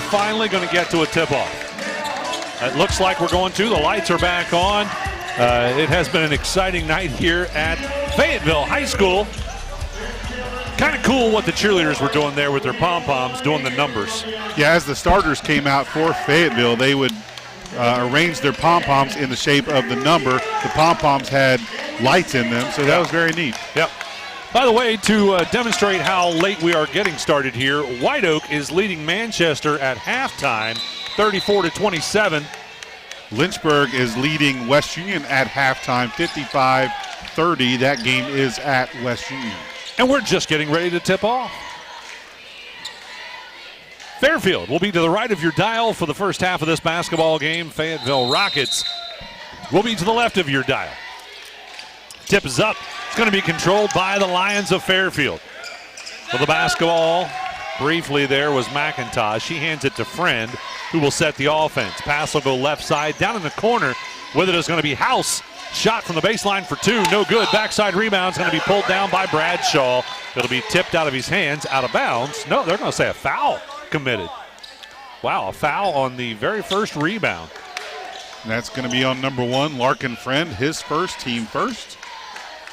finally going to get to a tip-off. It looks like we're going to. The lights are back on. It has been an exciting night here at Fayetteville High School. Kind of cool what the cheerleaders were doing there with their pom-poms, doing the numbers. Yeah, as the starters came out for Fayetteville, they would arrange their pom-poms in the shape of the number. The pom-poms had lights in them, so that was very neat. Yep. By the way, to demonstrate how late we are getting started here, White Oak is leading Manchester at halftime, 34-27. Lynchburg is leading West Union at halftime, 55-30. That game is at West Union. And we're just getting ready to tip off. Fairfield will be to the right of your dial for the first half of this basketball game. Fayetteville Rockets will be to the left of your dial. Tip is up. It's going to be controlled by the Lions of Fairfield. For the basketball, briefly there was McIntosh. He hands it to Friend, who will set the offense. Pass will go left side. Down in the corner with it is going to be House. Shot from the baseline for two. No good. Backside rebound is going to be pulled down by Bradshaw. It'll be tipped out of his hands, out of bounds. No, they're going to say a foul committed. Wow, a foul on the very first rebound. And that's going to be on number one, Larkin Friend, his first, team first.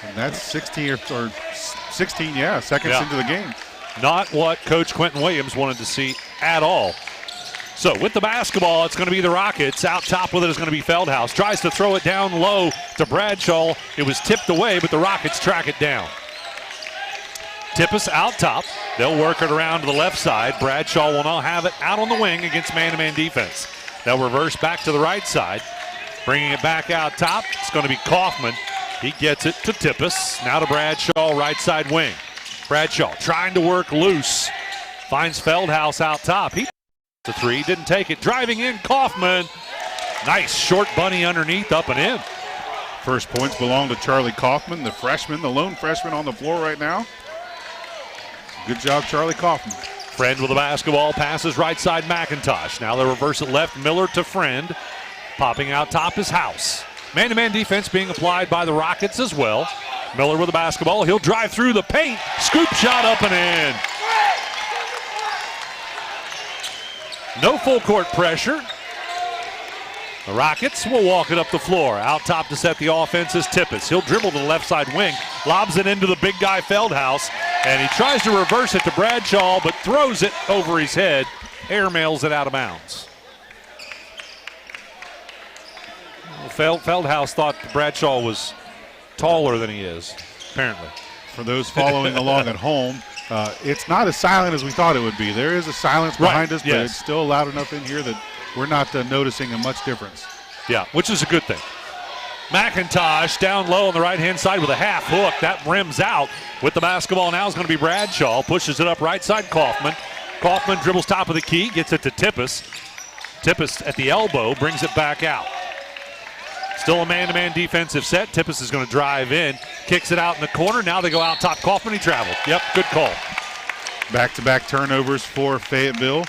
And that's 16 seconds into the game. Not what Coach Quentin Williams wanted to see at all. So with the basketball, it's going to be the Rockets. Out top with it is going to be Feldhaus. Tries to throw it down low to Bradshaw. It was tipped away, but the Rockets track it down. Tippis out top. They'll work it around to the left side. Bradshaw will now have it out on the wing against man-to-man defense. They'll reverse back to the right side. Bringing it back out top, it's going to be Kaufman. He gets it to Tippis. Now to Bradshaw, right side wing. Bradshaw trying to work loose. Finds Feldhaus out top. He the three, didn't take it. Driving in, Kaufman. Nice short bunny underneath, up and in. First points belong to Charlie Kaufman, the freshman, the lone freshman on the floor right now. Good job, Charlie Kaufman. Friend with the basketball, passes right side McIntosh. Now they reverse it left, Miller to Friend. Popping out top is House. Man-to-man defense being applied by the Rockets as well. Miller with the basketball. He'll drive through the paint. Scoop shot up and in. No full court pressure. The Rockets will walk it up the floor. Out top to set the offense is Tippis. He'll dribble to the left side wing. Lobs it into the big guy Feldhaus. And he tries to reverse it to Bradshaw, but throws it over his head. Airmails it out of bounds. Feldhaus thought Bradshaw was taller than he is, apparently. For those following along at home, it's not as silent as we thought it would be. There is a silence behind us, but it's still loud enough in here that we're not noticing a much difference. Yeah, which is a good thing. McIntosh down low on the right-hand side with a half hook. That rims out. With the basketball now is going to be Bradshaw. Pushes it up right side, Kaufman. Kaufman dribbles top of the key, gets it to Tippis. Tippis at the elbow, brings it back out. Still a man-to-man defensive set. Tippis is going to drive in, kicks it out in the corner. Now they go out top. Kaufman, he traveled. Yep, good call. Back-to-back turnovers for Fayetteville.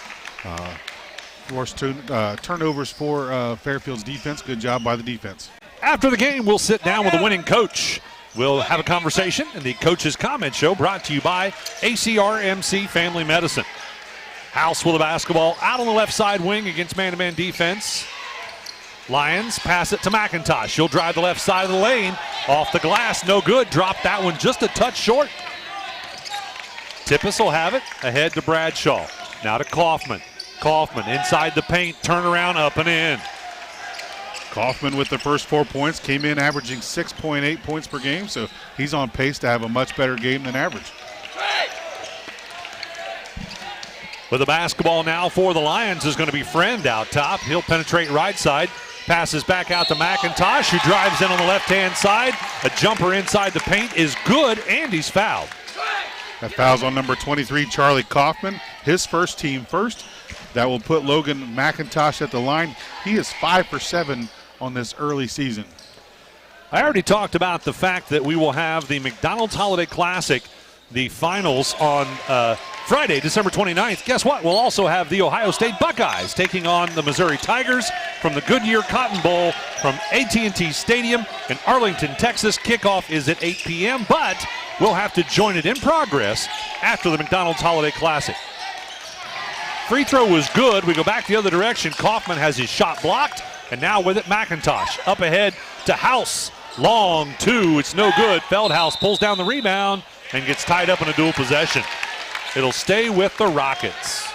Forced turnovers for Fairfield's defense. Good job by the defense. After the game, we'll sit down with the winning coach. We'll have a conversation in the Coach's Comment Show brought to you by ACRMC Family Medicine. House with the basketball out on the left side wing against man-to-man defense. Lions pass it to McIntosh. He'll drive the left side of the lane. Off the glass, no good. Drop that one just a touch short. Tippis will have it. Ahead to Bradshaw. Now to Kaufman. Kaufman inside the paint. Turnaround up and in. Kaufman with the first 4 points. Came in averaging 6.8 points per game, so he's on pace to have a much better game than average. With the basketball now for the Lions is going to be Friend out top. He'll penetrate right side. Passes back out to McIntosh, who drives in on the left-hand side. A jumper inside the paint is good, and he's fouled. That foul's on number 23, Charlie Kaufman. His first, team first. That will put Logan McIntosh at the line. He is 5 for 7 on this early season. I already talked about the fact that we will have the McDonald's Holiday Classic, the finals on Friday, December 29th. Guess what? We'll also have the Ohio State Buckeyes taking on the Missouri Tigers from the Goodyear Cotton Bowl from AT&T Stadium in Arlington, Texas. Kickoff is at 8 p.m., but we'll have to join it in progress after the McDonald's Holiday Classic. free throw was good. We go back the other direction. Kaufman has his shot blocked, and now with it, McIntosh up ahead to House. Long two, it's no good. Feldhaus pulls down the rebound and gets tied up in a dual possession. It'll stay with the Rockets.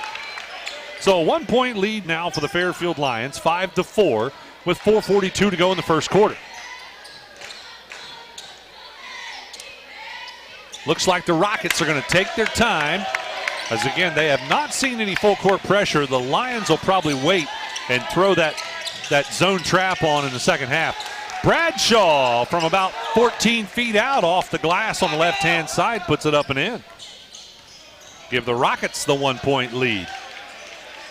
So a 1-point lead now for the Fairfield Lions, 5-4, with 4:42 to go in the first quarter. Looks like the Rockets are going to take their time, as again, they have not seen any full court pressure. The Lions will probably wait and throw that zone trap on in the second half. Bradshaw from about 14 feet out off the glass on the left-hand side puts it up and in. Give the Rockets the 1-point lead.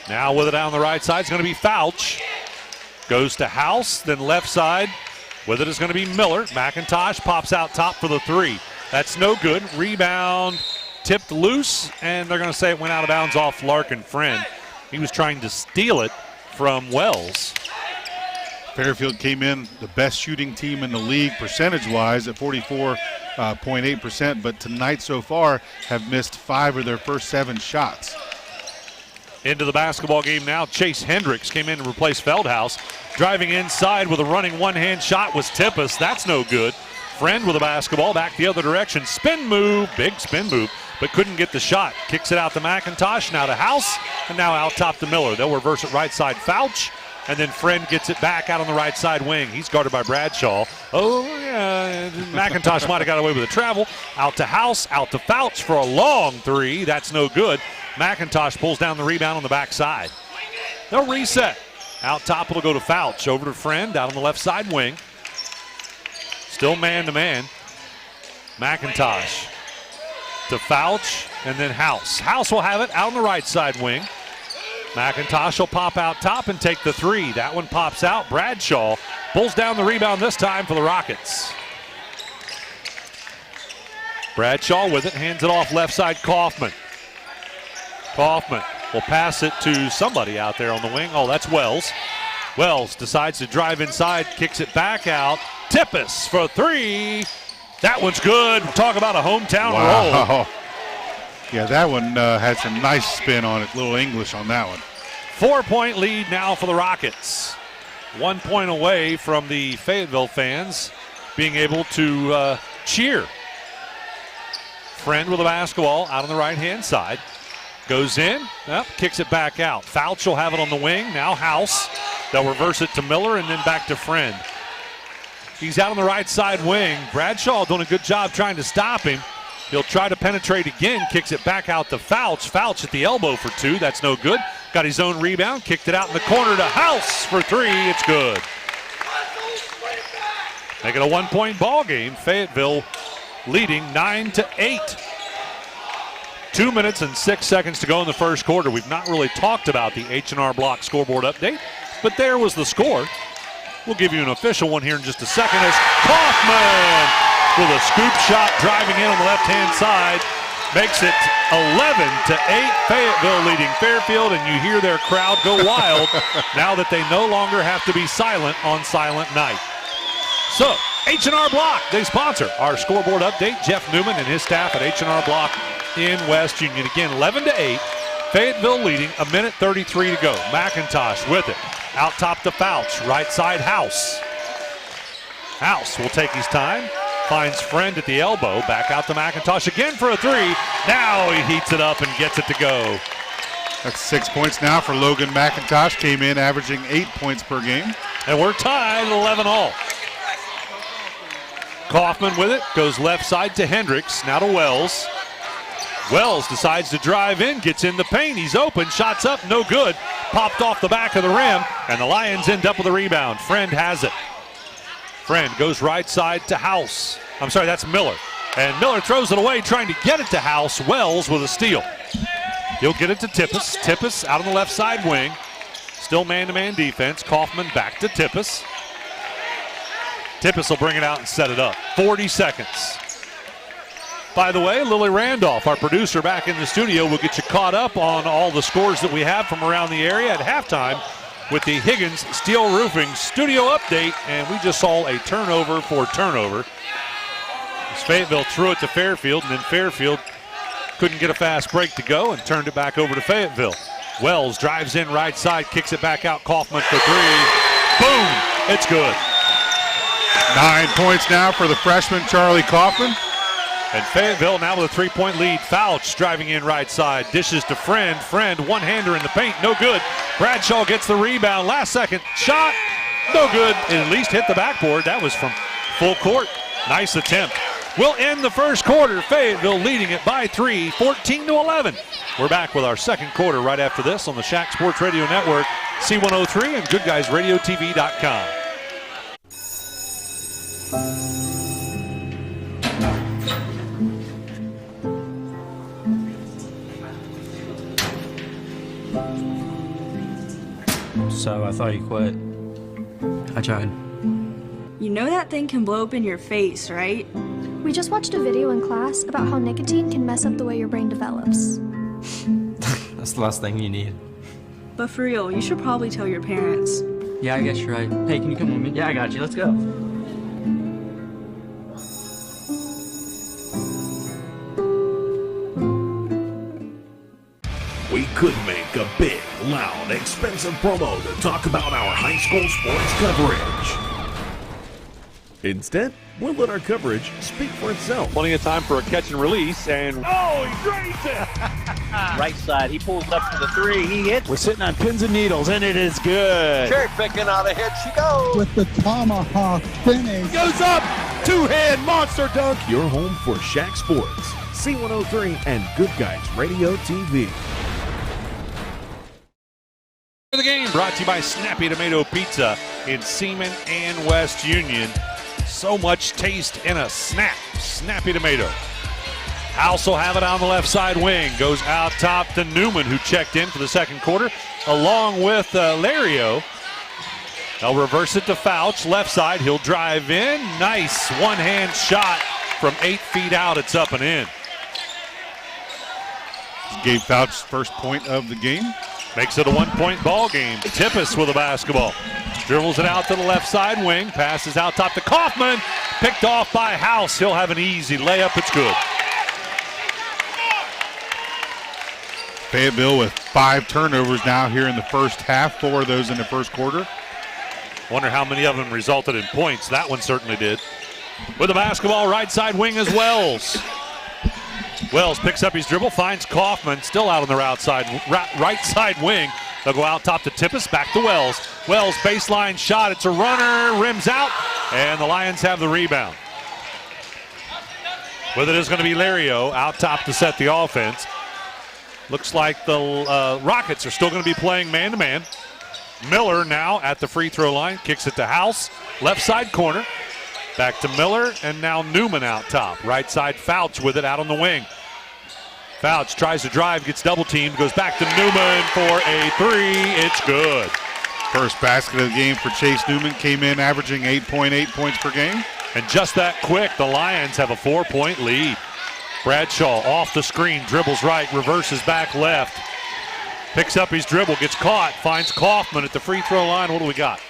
Now with it on the right side is going to be Fouch. Goes to House, then left side. With it is going to be Miller. McIntosh pops out top for the three. That's no good. Rebound tipped loose, and they're going to say it went out of bounds off Larkin Friend. He was trying to steal it from Wells. Fairfield came in the best shooting team in the league percentage-wise at 44.8%, but tonight so far have missed 5 of their first 7 shots. Into the basketball game now. Chase Hendricks came in to replace Feldhaus. Driving inside with a running one-hand shot was Tippis. That's no good. Friend with the basketball back the other direction. Spin move, big spin move, but couldn't get the shot. Kicks it out to McIntosh, now to House, and now out top to Miller. They'll reverse it right side, Fouch, and then Friend gets it back out on the right side wing. He's guarded by Bradshaw. Oh, yeah, McIntosh might have got away with a travel. Out to House, out to Fouch for a long three. That's no good. McIntosh pulls down the rebound on the backside. They'll reset. Out top, it'll go to Fouch. Over to Friend, out on the left side wing. Still man-to-man. McIntosh to Fouch, and then House. House will have it out on the right side wing. McIntosh will pop out top and take the three. That one pops out. Bradshaw pulls down the rebound this time for the Rockets. Bradshaw with it, hands it off left side, Kaufman. Kaufman will pass it to somebody out there on the wing. Oh, that's Wells. Wells decides to drive inside, kicks it back out. Tippis for three. That one's good. Talk about a hometown roll. Yeah, that one had some nice spin on it. Little English on that one. 4-point lead now for the Rockets. 1 point away from the Fayetteville fans being able to cheer. Friend with the basketball out on the right-hand side. Goes in, kicks it back out. Fouch will have it on the wing. Now House. They'll reverse it to Miller and then back to Friend. He's out on the right side wing. Bradshaw doing a good job trying to stop him. He'll try to penetrate again, kicks it back out to Fouch. Fouch at the elbow for two. That's no good. Got his own rebound, kicked it out in the corner to House for three. It's good. Make it a 1-point ball game. Fayetteville leading 9-8. 2 minutes and 6 seconds to go in the first quarter. We've not really talked about the H&R Block scoreboard update, but there was the score. We'll give you an official one here in just a second as Kaufman with a scoop shot driving in on the left-hand side makes it 11-8. Fayetteville leading Fairfield, and you hear their crowd go wild now that they no longer have to be silent on silent night. So, H&R Block, they sponsor our scoreboard update. Jeff Newman and his staff at H&R Block in West Union. Again, 11-8. Fayetteville leading, 1:33 to go. McIntosh with it. Out top to Fouch. Right side, House. House will take his time. Finds Friend at the elbow. Back out to McIntosh again for a three. Now he heats it up and gets it to go. That's 6 points now for Logan McIntosh. Came in averaging 8 points per game. And we're tied at 11-all. Kaufman with it. Goes left side to Hendricks. Now to Wells. Wells decides to drive in, gets in the paint. He's open, shots up, no good. Popped off the back of the rim, and the Lions end up with a rebound. Friend has it. Friend goes right side to House. I'm sorry, that's Miller. And Miller throws it away, trying to get it to House. Wells with a steal. He'll get it to Tippis. Tippis out on the left side wing. Still man-to-man defense. Kaufman back to Tippis. Tippis will bring it out and set it up. 40 seconds. By the way, Lily Randolph, our producer back in the studio, will get you caught up on all the scores that we have from around the area at halftime with the Higgins Steel Roofing studio update, and we just saw a turnover for turnover. Fayetteville threw it to Fairfield, and then Fairfield couldn't get a fast break to go and turned it back over to Fayetteville. Wells drives in right side, kicks it back out. Kaufman for three. Boom! It's good. 9 points now for the freshman, Charlie Kaufman. And Fayetteville now with a 3-point lead. Fouch driving in right side. Dishes to Friend. Friend, one-hander in the paint. No good. Bradshaw gets the rebound. Last second shot. No good. It at least hit the backboard. That was from full court. Nice attempt. We'll end the first quarter. Fayetteville leading it by 3, 14-11. We're back with our second quarter right after this on the SHAC Sports Radio Network, C103 and Goodguysradiotv.com. So I thought you quit. I tried. You know that thing can blow up in your face, right? We just watched a video in class about how nicotine can mess up the way your brain develops. That's the last thing you need. But for real, you should probably tell your parents. Yeah, I guess you're right. Hey, can you come with me? Yeah, I got you. Let's go. We could make a big, loud, expensive promo to talk about our high school sports coverage. Instead, we'll let our coverage speak for itself. Plenty of time for a catch and release, and oh, he drains it! Right side, he pulls up for the three, he hits. We're sitting on pins and needles, and it is good. Cherry picking out ahead she goes. With the tomahawk finish. Goes up, two-hand monster dunk. Your home for SHAC Sports, C103 and Good Guys Radio TV. The game brought to you by Snappy Tomato Pizza in Seaman and West Union. So much taste in a snappy tomato. House will have it on the left side wing. Goes out top to Newman, who checked in for the second quarter, along with Lario. They'll reverse it to Fouch, left side. He'll drive in. Nice one-hand shot from 8 feet out. It's up and in. Gabe Fouch's first point of the game. Makes it a 1-point ball game. Tippis with a basketball. Dribbles it out to the left side wing. Passes out top to Kaufman. Picked off by House. He'll have an easy layup. It's good. Fayetteville with 5 turnovers now here in the first half. 4 of those in the first quarter. Wonder how many of them resulted in points. That one certainly did. With the basketball, right side wing is Wells. Wells picks up his dribble, finds Kaufman, still out on the right side wing. They'll go out top to Tippis, back to Wells. Wells, baseline shot, it's a runner, rims out, and the Lions have the rebound. With it is going to be Lario out top to set the offense. Looks like the Rockets are still going to be playing man-to-man. Miller now at the free throw line, kicks it to House, left side corner. Back to Miller, and now Newman out top. Right side, Fouch with it out on the wing. Fouch tries to drive, gets double teamed, goes back to Newman for a three. It's good. First basket of the game for Chase Newman, came in averaging 8.8 points per game. And just that quick, the Lions have a 4-point lead. Bradshaw off the screen, dribbles right, reverses back left. Picks up his dribble, gets caught, finds Kaufman at the free throw line. What do we got?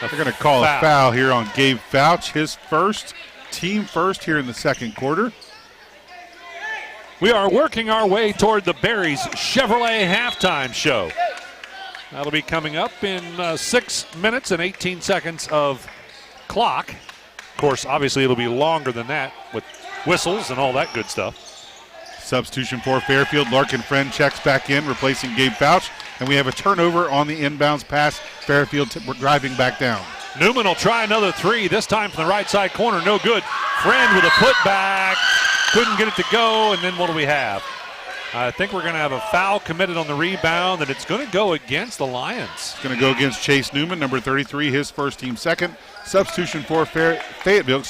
They're going to call a foul here on Gabe Fouch, his first, team first here in the second quarter. We are working our way toward the Berries Chevrolet halftime show. That'll be coming up in 6 minutes and 18 seconds of clock. Of course, obviously it'll be longer than that with whistles and all that good stuff. Substitution for Fairfield. Larkin Friend checks back in, replacing Gabe Fouch. And we have a turnover on the inbounds pass. Fairfield driving back down. Newman will try another three, this time from the right side corner. No good. Friend with a putback. Couldn't get it to go, and then what do we have? I think we're going to have a foul committed on the rebound, and it's going to go against the Lions. It's going to go against Chase Newman, number 33, his first team second. Substitution for Fayetteville,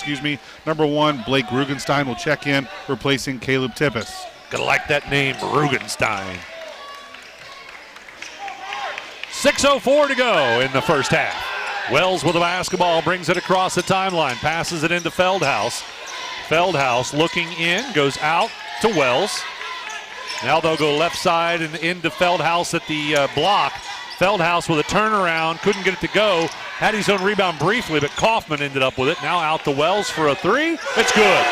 number 1, Blake Rugenstein will check in, replacing Caleb Tippis. Gonna like that name, Rugenstein. 6:04 to go in the first half. Wells with the basketball, brings it across the timeline, passes it into Feldhaus. Feldhaus looking in, goes out to Wells. Now they'll go left side and into Feldhaus at the block. Feldhaus with a turnaround, couldn't get it to go. Had his own rebound briefly, but Kaufman ended up with it. Now out to Wells for a three. It's good.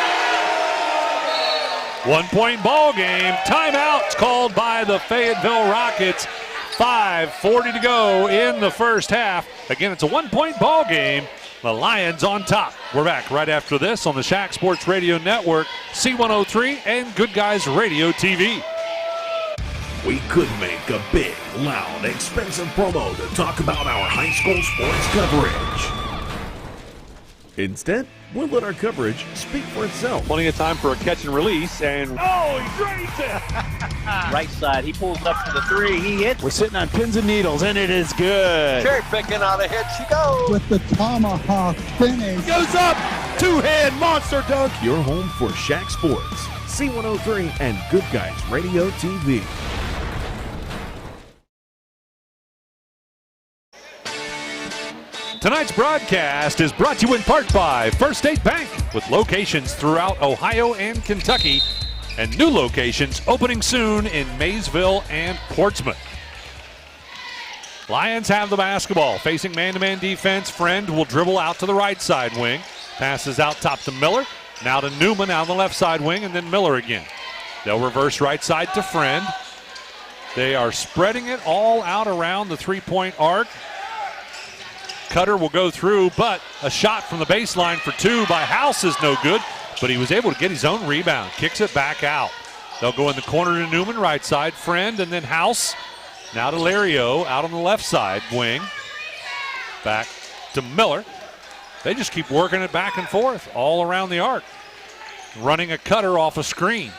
1-point ball game. Timeout called by the Fayetteville Rockets. 5:40 to go in the first half. Again, it's a 1-point ball game. The Lions on top. We're back right after this on the SHAC Sports Radio Network, C103, and Good Guys Radio TV. We could make a big, loud, expensive promo to talk about our high school sports coverage. Instead, we'll let our coverage speak for itself. Plenty of time for a catch and release, and Oh, he drains it! right side, he pulls up to the three, he hits. We're sitting on pins and needles, and it is good. Cherry picking out of hit, she goes. With the tomahawk finish. Goes up, two-hand monster dunk. Your home for SHAC Sports, C103, and Good Guys Radio TV. Tonight's broadcast is brought to you in part by First State Bank, with locations throughout Ohio and Kentucky, and new locations opening soon in Maysville and Portsmouth. Lions have the basketball. Facing man-to-man defense, Friend will dribble out to the right side wing. Passes out top to Miller. Now to Newman out on the left side wing, and then Miller again. They'll reverse right side to Friend. They are spreading it all out around the three-point arc. Cutter will go through, but a shot from the baseline for two by House is no good, but he was able to get his own rebound. Kicks it back out. They'll go in the corner to Newman, right side, Friend, and then House. Now to Lario, out on the left side wing. Back to Miller. They just keep working it back and forth all around the arc. Running a cutter off a screen.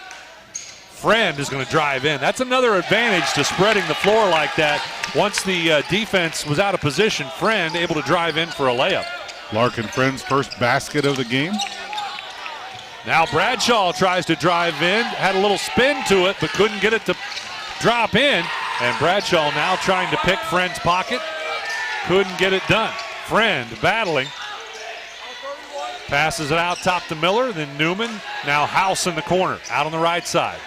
Friend is going to drive in. That's another advantage to spreading the floor like that. Once the defense was out of position, Friend able to drive in for a layup. Larkin Friend's first basket of the game. Now Bradshaw tries to drive in, had a little spin to it, but couldn't get it to drop in. And Bradshaw now trying to pick Friend's pocket. Couldn't get it done. Friend battling. Passes it out top to Miller, then Newman. Now House in the corner, out on the right side.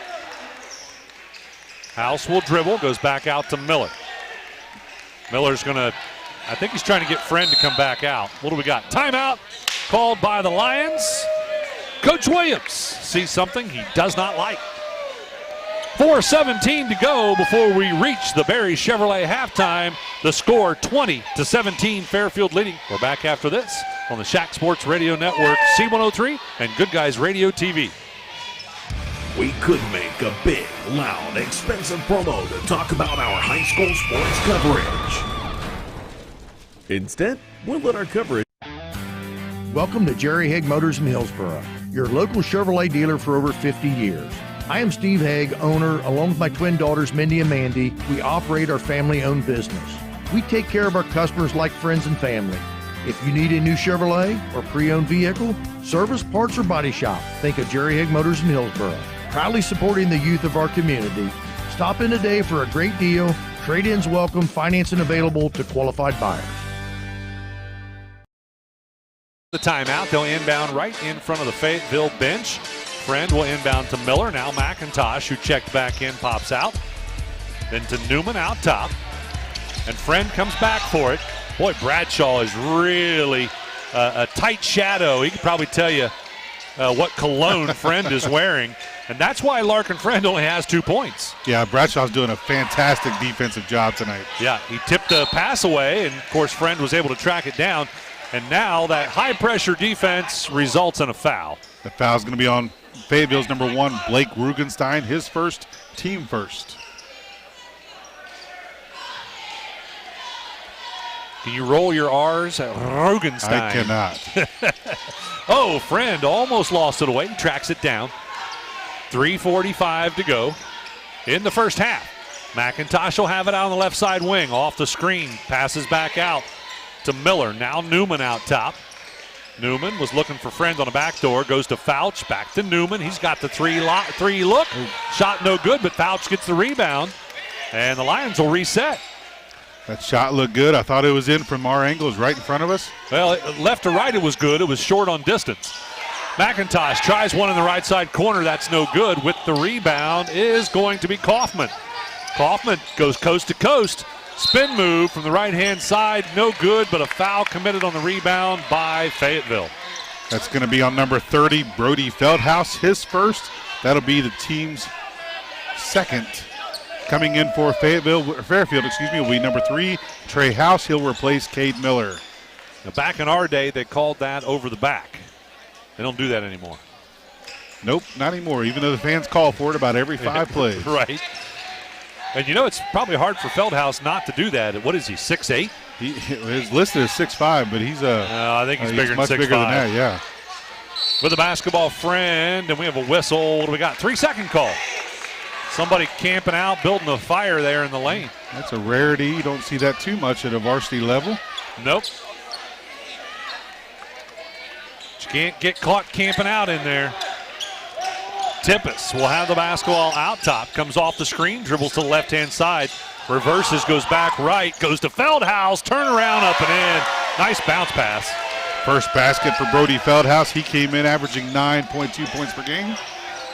House will dribble, goes back out to Miller. Miller's gonna, I think he's trying to get Friend to come back out. What do we got? Timeout called by the Lions. Coach Williams sees something he does not like. 4:17 to go before we reach the Barry Chevrolet halftime. The score 20-17, Fairfield leading. We're back after this on the SHAC Sports Radio Network, C103, and Good Guys Radio TV. We could make a big, loud, expensive promo to talk about our high school sports coverage. Instead, we'll let our coverage. Welcome to Jerry Haig Motors in Hillsboro, your local Chevrolet dealer for over 50 years. I am Steve Haig, owner, along with my twin daughters, Mindy and Mandy. We operate our family-owned business. We take care of our customers like friends and family. If you need a new Chevrolet or pre-owned vehicle, service, parts, or body shop, think of Jerry Haig Motors in Hillsboro. Proudly supporting the youth of our community. Stop in today for a great deal. Trade-ins welcome, financing available to qualified buyers. The timeout, they'll inbound right in front of the Fayetteville bench. Friend will inbound to Miller. Now McIntosh, who checked back in, pops out. Then to Newman out top. And Friend comes back for it. Boy, Bradshaw is really a tight shadow. He could probably tell you what cologne Friend is wearing. And that's why Larkin Friend only has 2 points. Yeah, Bradshaw's doing a fantastic defensive job tonight. Yeah, he tipped the pass away, and of course Friend was able to track it down. And now that high-pressure defense results in a foul. The foul's going to be on Fayetteville's number 1, Blake Rugenstein, his first, team first. Can you roll your R's? Rugenstein. I cannot. Oh, Friend almost lost it away. He tracks it down. 3:45 to go in the first half. McIntosh will have it out on the left side wing. Off the screen. Passes back out to Miller. Now Newman out top. Newman was looking for Friend on a backdoor. Goes to Fouch. Back to Newman. He's got the three look. Shot no good, but Fouch gets the rebound. And the Lions will reset. That shot looked good. I thought it was in from our angle. It was right in front of us. Well, left to right it was good. It was short on distance. McIntosh tries one in the right side corner. That's no good. With the rebound is going to be Kaufman. Kaufman goes coast to coast. Spin move from the right-hand side. No good, but a foul committed on the rebound by Fayetteville. That's going to be on number 30, Brody Feldhaus, his first, That'll be the team's second. Coming in for Fayetteville, Fairfield, will be number 3, Trey House. He'll replace Cade Miller. Now, back in our day, they called that over the back. They don't do that anymore. Nope, not anymore, even though the fans call for it about every 5 plays. Right. And you know, it's probably hard for Feldhouse not to do that. What is he, 6'8"? He's listed as 6'5", but he's I think he's bigger much than 6'5". bigger than that, yeah. With a basketball, Friend, and we have a whistle. What do we got? 3-second call. Somebody camping out, building a fire there in the lane. That's a rarity. You don't see that too much at a varsity level. Nope. But you can't get caught camping out in there. Tippis will have the basketball out top. Comes off the screen, dribbles to the left-hand side. Reverses, goes back right, goes to Feldhouse. Turnaround up and in. Nice bounce pass. First basket for Brody Feldhouse. He came in averaging 9.2 points per game.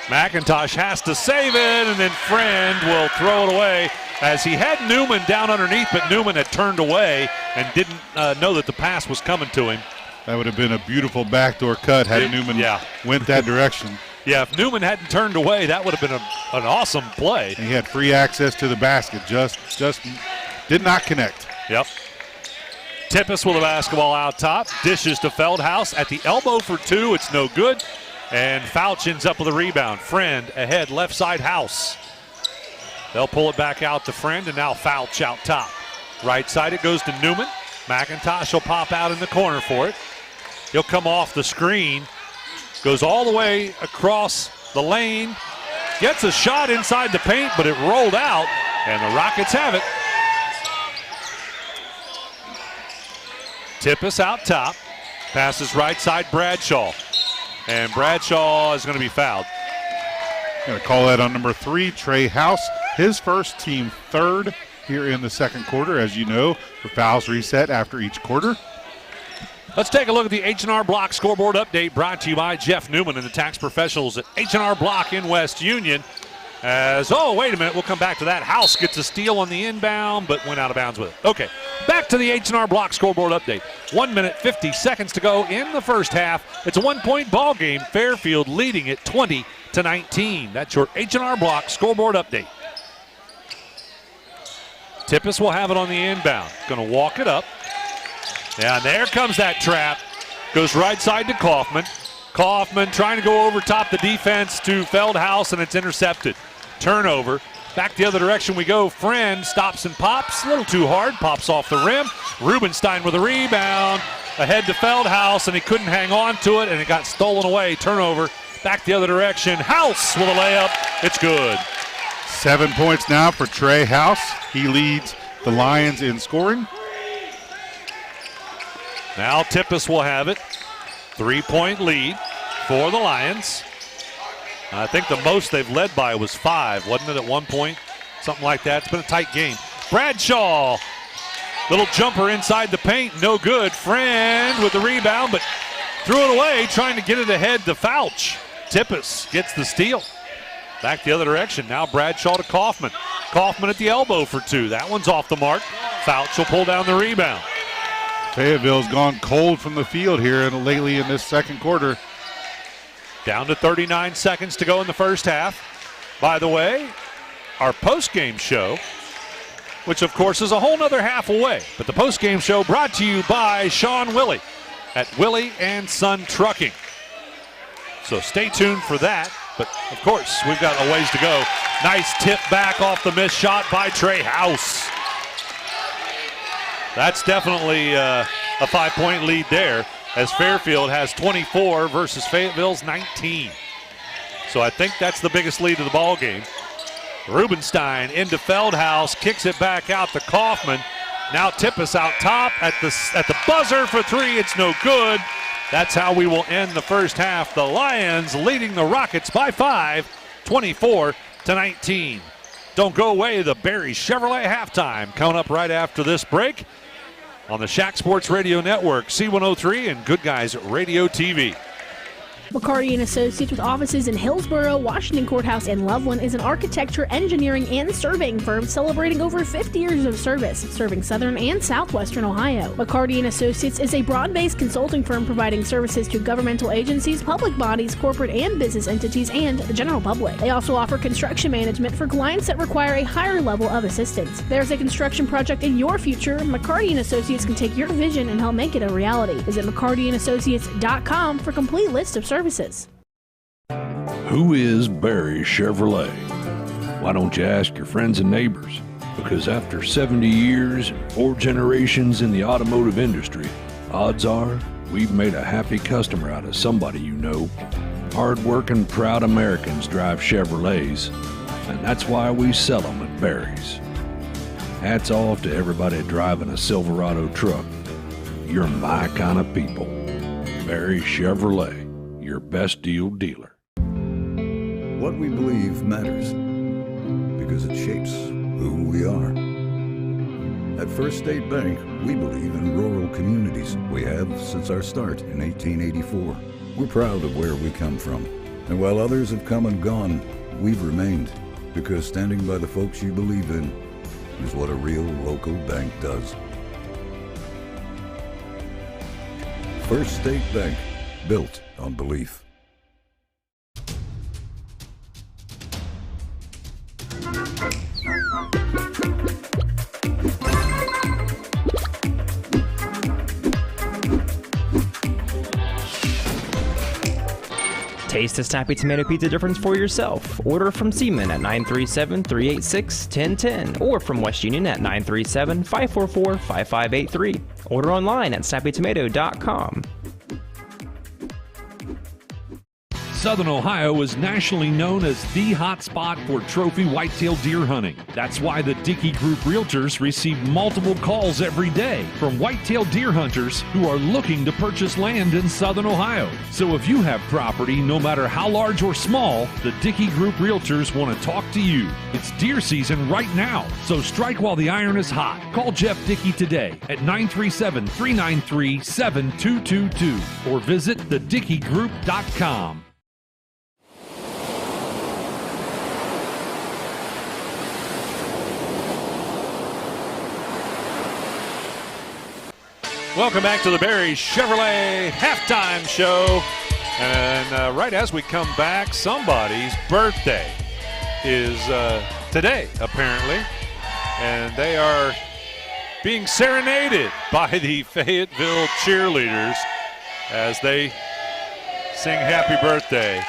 McIntosh has to save it, and then Friend will throw it away as he had Newman down underneath, but Newman had turned away and didn't know that the pass was coming to him. That would have been a beautiful backdoor cut had Newman went that direction. Yeah, if Newman hadn't turned away, that would have been an awesome play. And he had free access to the basket, just did not connect. Yep. Tippis with the basketball out top, dishes to Feldhouse at the elbow for 2. It's no good. And Fouch ends up with a rebound. Friend ahead, left side, House. They'll pull it back out to Friend, and now Fouch out top. Right side, it goes to Newman. McIntosh will pop out in the corner for it. He'll come off the screen, goes all the way across the lane, gets a shot inside the paint, but it rolled out, and the Rockets have it. Tippis out top, passes right side, Bradshaw. And Bradshaw is going to be fouled. Going to call that on number 3, Trey House. His first, team third here in the second quarter. As you know, the fouls reset after each quarter. Let's take a look at the H&R Block scoreboard update brought to you by Jeff Newman and the tax professionals at H&R Block in West Union. Wait a minute, we'll come back to that. House gets a steal on the inbound, but went out of bounds with it. Okay, back to the H&R Block scoreboard update. 1 minute, 50 seconds to go in the first half. It's a 1-point ball game. Fairfield leading it 20-19. That's your H&R Block scoreboard update. Tippis will have it on the inbound. Going to walk it up. Yeah, and there comes that trap. Goes right side to Kaufman. Kaufman trying to go over top the defense to Feldhouse, and it's intercepted. Turnover. Back the other direction we go. Friend stops and pops. A little too hard. Pops off the rim. Rubenstein with a rebound. Ahead to Feldhouse, and he couldn't hang on to it, and it got stolen away. Turnover. Back the other direction. House with a layup. It's good. 7 points now for Trey House. He leads the Lions in scoring. Now Tippis will have it. 3-point lead for the Lions. I think the most they've led by was 5, wasn't it, at one point? Something like that. It's been a tight game. Bradshaw, little jumper inside the paint, no good. Friend with the rebound, but threw it away, trying to get it ahead to Fouch. Tippis gets the steal. Back the other direction. Now Bradshaw to Kaufman. Kaufman at the elbow for 2. That one's off the mark. Fouch will pull down the rebound. Fayetteville's gone cold from the field here lately in this second quarter. Down to 39 seconds to go in the first half. By the way, our post-game show, which of course is a whole nother half away, but the post-game show brought to you by Sean Willie at Willie and Son Trucking. So stay tuned for that, but of course we've got a ways to go. Nice tip back off the missed shot by Trey House. That's definitely a 5-point lead there, as Fairfield has 24 versus Fayetteville's 19. So I think that's the biggest lead of the ball game. Rubenstein into Feldhouse, kicks it back out to Kaufman. Now Tippis out top at the buzzer for 3. It's no good. That's how we will end the first half. The Lions leading the Rockets by 5, 24-19. Don't go away. The Barry Chevrolet halftime coming up right after this break on the SHAC Sports Radio Network, C103 and Good Guys Radio TV. McCarty & Associates, with offices in Hillsborough, Washington Courthouse, and Loveland, is an architecture, engineering, and surveying firm celebrating over 50 years of service, serving southern and southwestern Ohio. McCarty & Associates is a broad-based consulting firm providing services to governmental agencies, public bodies, corporate and business entities, and the general public. They also offer construction management for clients that require a higher level of assistance. If there's a construction project in your future, McCarty & Associates can take your vision and help make it a reality. Visit McCartyAssociates.com for a complete list of services. Who is Barry Chevrolet? Why don't you ask your friends and neighbors? Because after 70 years and 4 generations in the automotive industry, odds are we've made a happy customer out of somebody you know. Hard-working, proud Americans drive Chevrolets, and that's why we sell them at Barry's. Hats off to everybody driving a Silverado truck. You're my kind of people. Barry Chevrolet, your best deal dealer. What we believe matters because it shapes who we are. At First State Bank, we believe in rural communities. We have since our start in 1884. We're proud of where we come from. And while others have come and gone, we've remained, because standing by the folks you believe in is what a real local bank does. First State Bank, built on belief. Taste the Snappy Tomato Pizza difference for yourself. Order from Seaman at 937-386-1010 or from West Union at 937-544-5583. Order online at snappytomato.com. Southern Ohio is nationally known as the hot spot for trophy whitetail deer hunting. That's why the Dickey Group Realtors receive multiple calls every day from whitetail deer hunters who are looking to purchase land in Southern Ohio. So if you have property, no matter how large or small, the Dickey Group Realtors want to talk to you. It's deer season right now, so strike while the iron is hot. Call Jeff Dickey today at 937-393-7222 or visit thedickeygroup.com. Welcome back to the Barry Chevrolet halftime show. And right as we come back, somebody's birthday is today, apparently. And they are being serenaded by the Fayetteville cheerleaders as they sing happy birthday.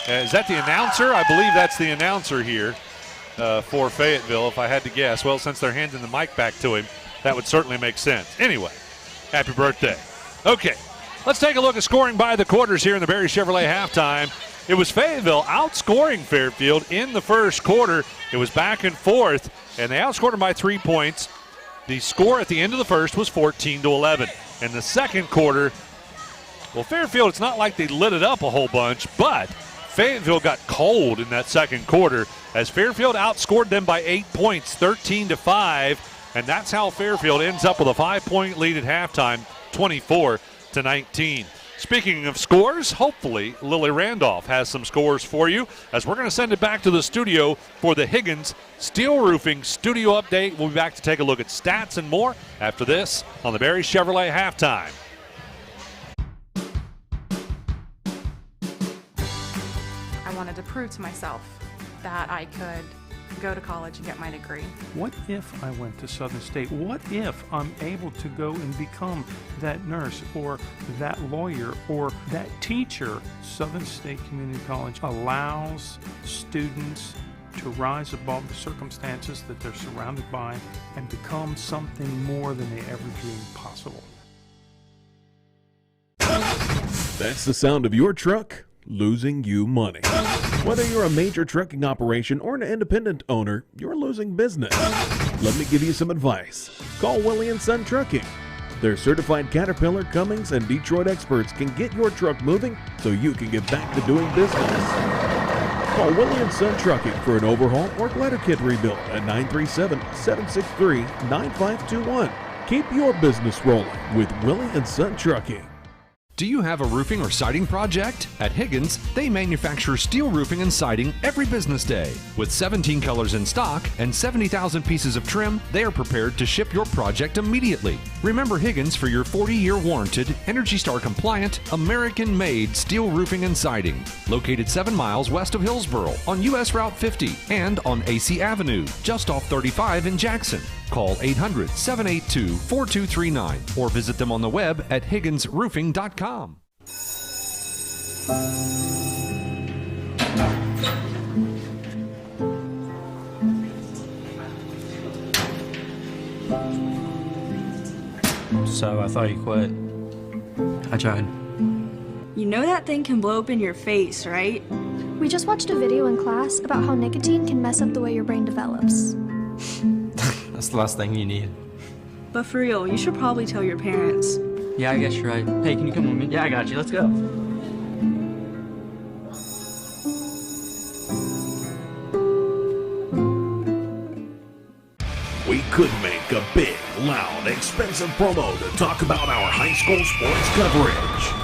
Is that the announcer? I believe that's the announcer here for Fayetteville, if I had to guess. Well, since they're handing the mic back to him, that would certainly make sense. Anyway, happy birthday. Okay, let's take a look at scoring by the quarters here in the Barry Chevrolet halftime. It was Fayetteville outscoring Fairfield in the first quarter. It was back and forth, and they outscored them by 3 points. The score at the end of the first was 14-11. In the second quarter, well, Fairfield, it's not like they lit it up a whole bunch, but Fayetteville got cold in that second quarter as Fairfield outscored them by 8 points, 13-5. And that's how Fairfield ends up with a 5-point lead at halftime, 24-19. Speaking of scores, hopefully Lily Randolph has some scores for you as we're going to send it back to the studio for the Higgins Steel Roofing Studio Update. We'll be back to take a look at stats and more after this on the Barry Chevrolet halftime. I wanted to prove to myself that I could go to college and get my degree. What if I went to Southern State? What if I'm able to go and become that nurse or that lawyer or that teacher? Southern State Community College allows students to rise above the circumstances that they're surrounded by and become something more than they ever dreamed possible. That's the sound of your truck losing you money. Whether you're a major trucking operation or an independent owner, you're losing business. Let me give you some advice. Call Willie & Son Trucking. Their certified Caterpillar, Cummins, and Detroit experts can get your truck moving so you can get back to doing business. Call Willie & Son Trucking for an overhaul or glider kit rebuild at 937-763-9521. Keep your business rolling with Willie & Son Trucking. Do you have a roofing or siding project? At Higgins, they manufacture steel roofing and siding every business day. With 17 colors in stock and 70,000 pieces of trim, they are prepared to ship your project immediately. Remember Higgins for your 40-year warranted, Energy Star compliant, American-made steel roofing and siding. Located 7 miles west of Hillsboro on US Route 50 and on AC Avenue, just off 35 in Jackson. Call 800-782-4239 or visit them on the web at higginsroofing.com. So I thought you quit. I tried. You know that thing can blow up in your face, right? We just watched a video in class about how nicotine can mess up the way your brain develops. That's the last thing you need. But for real, you should probably tell your parents. Yeah, I guess you're right. Hey, can you come with me? Yeah, I got you. Let's go. We could make a big, loud, expensive promo to talk about our high school sports coverage.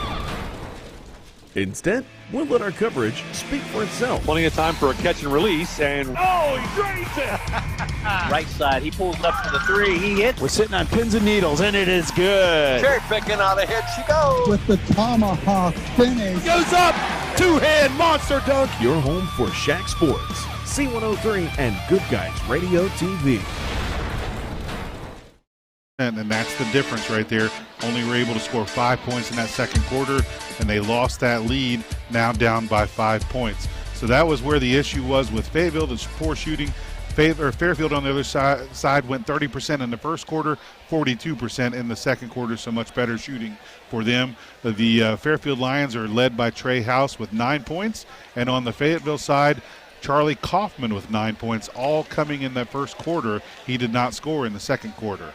Instead, we'll let our coverage speak for itself. Plenty of time for a catch and release, and Oh, he drains it! right side, he pulls up for the three, he hits. We're sitting on pins and needles, and it is good. Cherry picking out a hit, she goes. With the tomahawk finish. Goes up, two-hand monster dunk. Your home for SHAC Sports, C103 and Good Guys Radio TV. And that's the difference right there. Only were able to score 5 points in that second quarter, and they lost that lead, now down by 5 points. So that was where the issue was with Fayetteville, the poor shooting. Fairfield on the other side went 30% in the first quarter, 42% in the second quarter, so much better shooting for them. The Fairfield Lions are led by Trey House with 9 points, and on the Fayetteville side, Charlie Kaufman with 9 points, all coming in that first quarter. He did not score in the second quarter.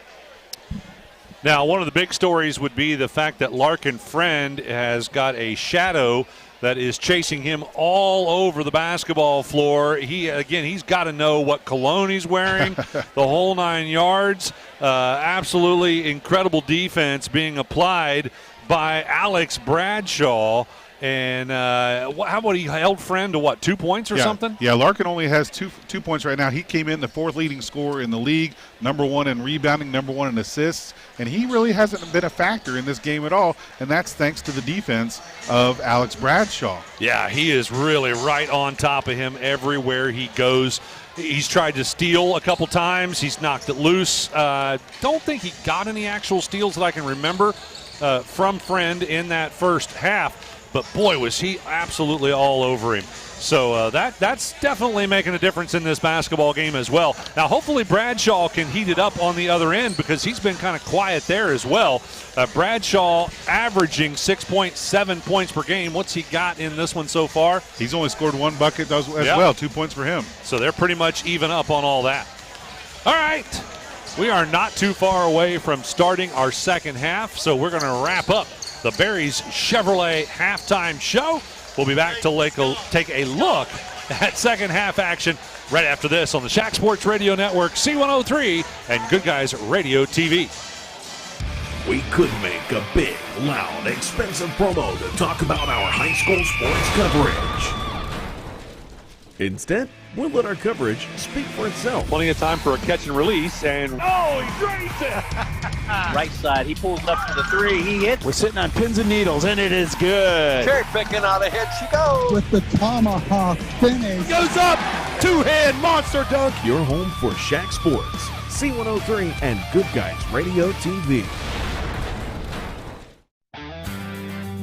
Now, one of the big stories would be the fact that Larkin Friend has got a shadow that is chasing him all over the basketball floor. He's got to know what cologne he's wearing, the whole 9 yards. Absolutely incredible defense being applied by Alex Bradshaw. And how about he held Friend to what, 2 points or something? Yeah, Larkin only has two points right now. He came in the fourth leading scorer in the league, number 1 in rebounding, number 1 in assists, and he really hasn't been a factor in this game at all, and that's thanks to the defense of Alex Bradshaw. Yeah, he is really right on top of him everywhere he goes. He's tried to steal a couple times. He's knocked it loose. Don't think he got any actual steals that I can remember from Friend in that first half. But, boy, was he absolutely all over him. So that's definitely making a difference in this basketball game as well. Now, hopefully Bradshaw can heat it up on the other end because he's been kind of quiet there as well. Bradshaw averaging 6.7 points per game. What's he got in this one so far? He's only scored 1 bucket as well, 2 points for him. So they're pretty much even up on all that. All right. We are not too far away from starting our second half, so we're going to wrap up the Barry's Chevrolet halftime show. We'll be back to take a look at second half action right after this on the SHAC Sports Radio Network, C103, and Good Guys Radio TV. We could make a big, loud, expensive promo to talk about our high school sports coverage. Instead, we'll let our coverage speak for itself. Plenty of time for a catch and release, and Oh, he drains it! right side, he pulls up for the three, he hits. We're sitting on pins and needles, and it is good. Cherry picking out a hit, she goes. With the tomahawk finish. Goes up, two-hand monster dunk. Your home for SHAC Sports, C103 and Good Guys Radio TV.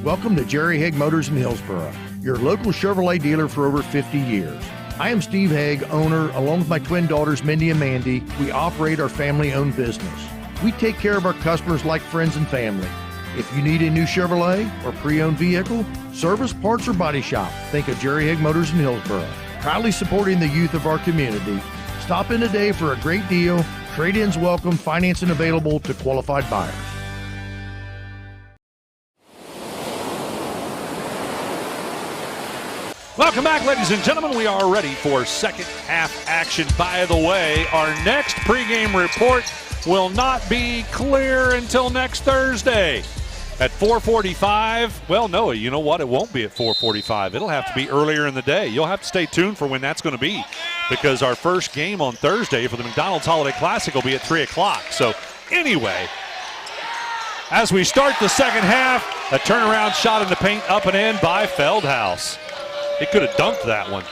Welcome to Jerry Haig Motors in Hillsboro, your local Chevrolet dealer for over 50 years. I am Steve Haig, owner, along with my twin daughters, Mindy and Mandy. We operate our family-owned business. We take care of our customers like friends and family. If you need a new Chevrolet or pre-owned vehicle, service, parts, or body shop, think of Jerry Haig Motors in Hillsboro. Proudly supporting the youth of our community. Stop in today for a great deal. Trade-ins welcome, financing available to qualified buyers. Welcome back, ladies and gentlemen. We are ready for second half action. By the way, our next pregame report will not be clear until next Thursday. At 4:45, well, no, you know what? It won't be at 4:45. It'll have to be earlier in the day. You'll have to stay tuned for when that's going to be, because our first game on Thursday for the McDonald's Holiday Classic will be at 3 o'clock. So anyway, as we start the second half, a turnaround shot in the paint up and in by Feldhaus. He could have dunked that one.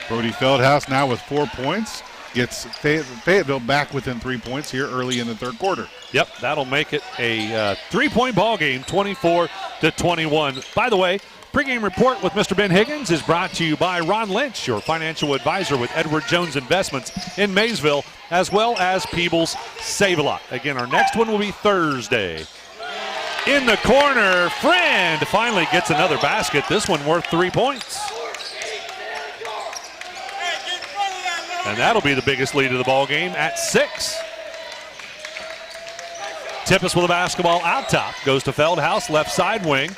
Brody Feldhaus now with 4 points. Gets Fayetteville back within 3 points here early in the third quarter. Yep, that'll make it a three-point ball game, 24-21. By the way, pregame report with Mr. Ben Higgins is brought to you by Ron Lynch, your financial advisor with Edward Jones Investments in Maysville, as well as Peebles Save-A-Lot. Again, our next one will be Thursday. In the corner, Friend finally gets another basket. This one worth 3 points. And that'll be the biggest lead of the ball game at 6. Tippis with the basketball out top. Goes to Feldhaus, left side wing.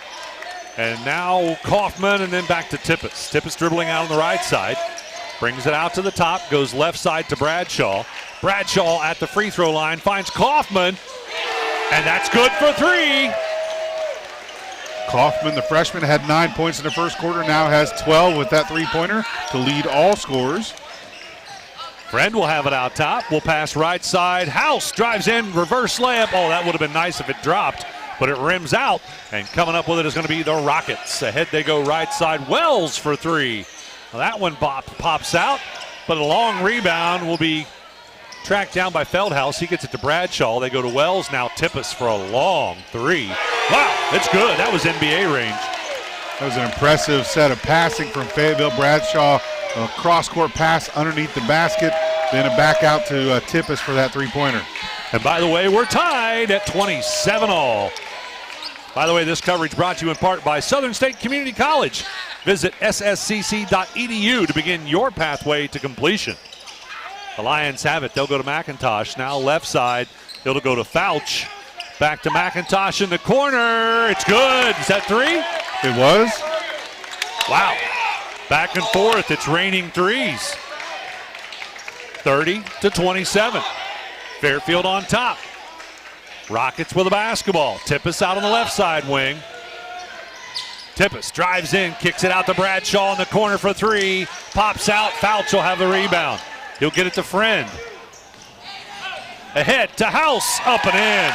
And now Kaufman, and then back to Tippis. Tippis dribbling out on the right side. Brings it out to the top. Goes left side to Bradshaw. Bradshaw at the free throw line. Finds Kaufman. And that's good for 3. Kaufman, the freshman, had 9 points in the first quarter. Now has 12 with that three-pointer to lead all scorers. Friend will have it out top. We'll pass right side. House drives in, reverse layup. Oh, that would have been nice if it dropped, but it rims out. And coming up with it is going to be the Rockets. Ahead they go right side. Wells for 3. Well, that one pops out, but a long rebound will be tracked down by Feldhaus. He gets it to Bradshaw. They go to Wells. Now Tippis for a long 3. Wow, it's good. That was NBA range. That was an impressive set of passing from Fayetteville. Bradshaw, a cross-court pass underneath the basket, then a back out to Tippis for that three-pointer. And by the way, we're tied at 27 all. By the way, this coverage brought to you in part by Southern State Community College. Visit sscc.edu to begin your pathway to completion. The Lions have it. They'll go to McIntosh. Now left side. It'll go to Fouch. Back to McIntosh in the corner. It's good. Is that 3? It was. Wow. Back and forth. It's raining threes. 30-27. Fairfield on top. Rockets with the basketball. Tippis out on the left side wing. Tippis drives in, kicks it out to Bradshaw in the corner for 3. Pops out. Fouch will have the rebound. He'll get it to Friend. Ahead to House. Up and in.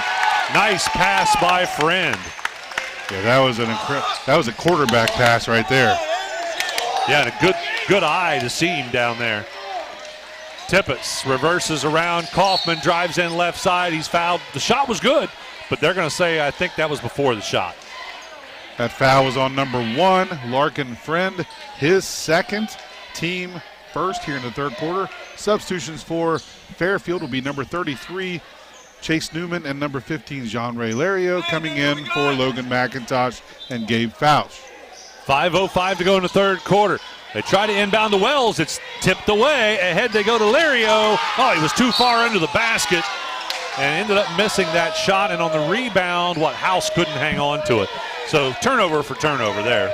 Nice pass by Friend. Yeah, that was a quarterback pass right there. Yeah, and a good eye to see him down there. Tippis reverses around. Kaufman drives in left side. He's fouled. The shot was good, but they're going to say, I think that was before the shot. That foul was on number 1, Larkin Friend. His second, team first here in the third quarter. Substitutions for Fairfield will be number 33, Chase Newman, and number 15, Jean-Ray Lario, coming in for Logan McIntosh and Gabe Fouch. 5:05 to go in the third quarter. They try to inbound to Wells. It's tipped away. Ahead they go to Lario. Oh, he was too far under the basket and ended up missing that shot. And on the rebound, House couldn't hang on to it. So turnover for turnover there.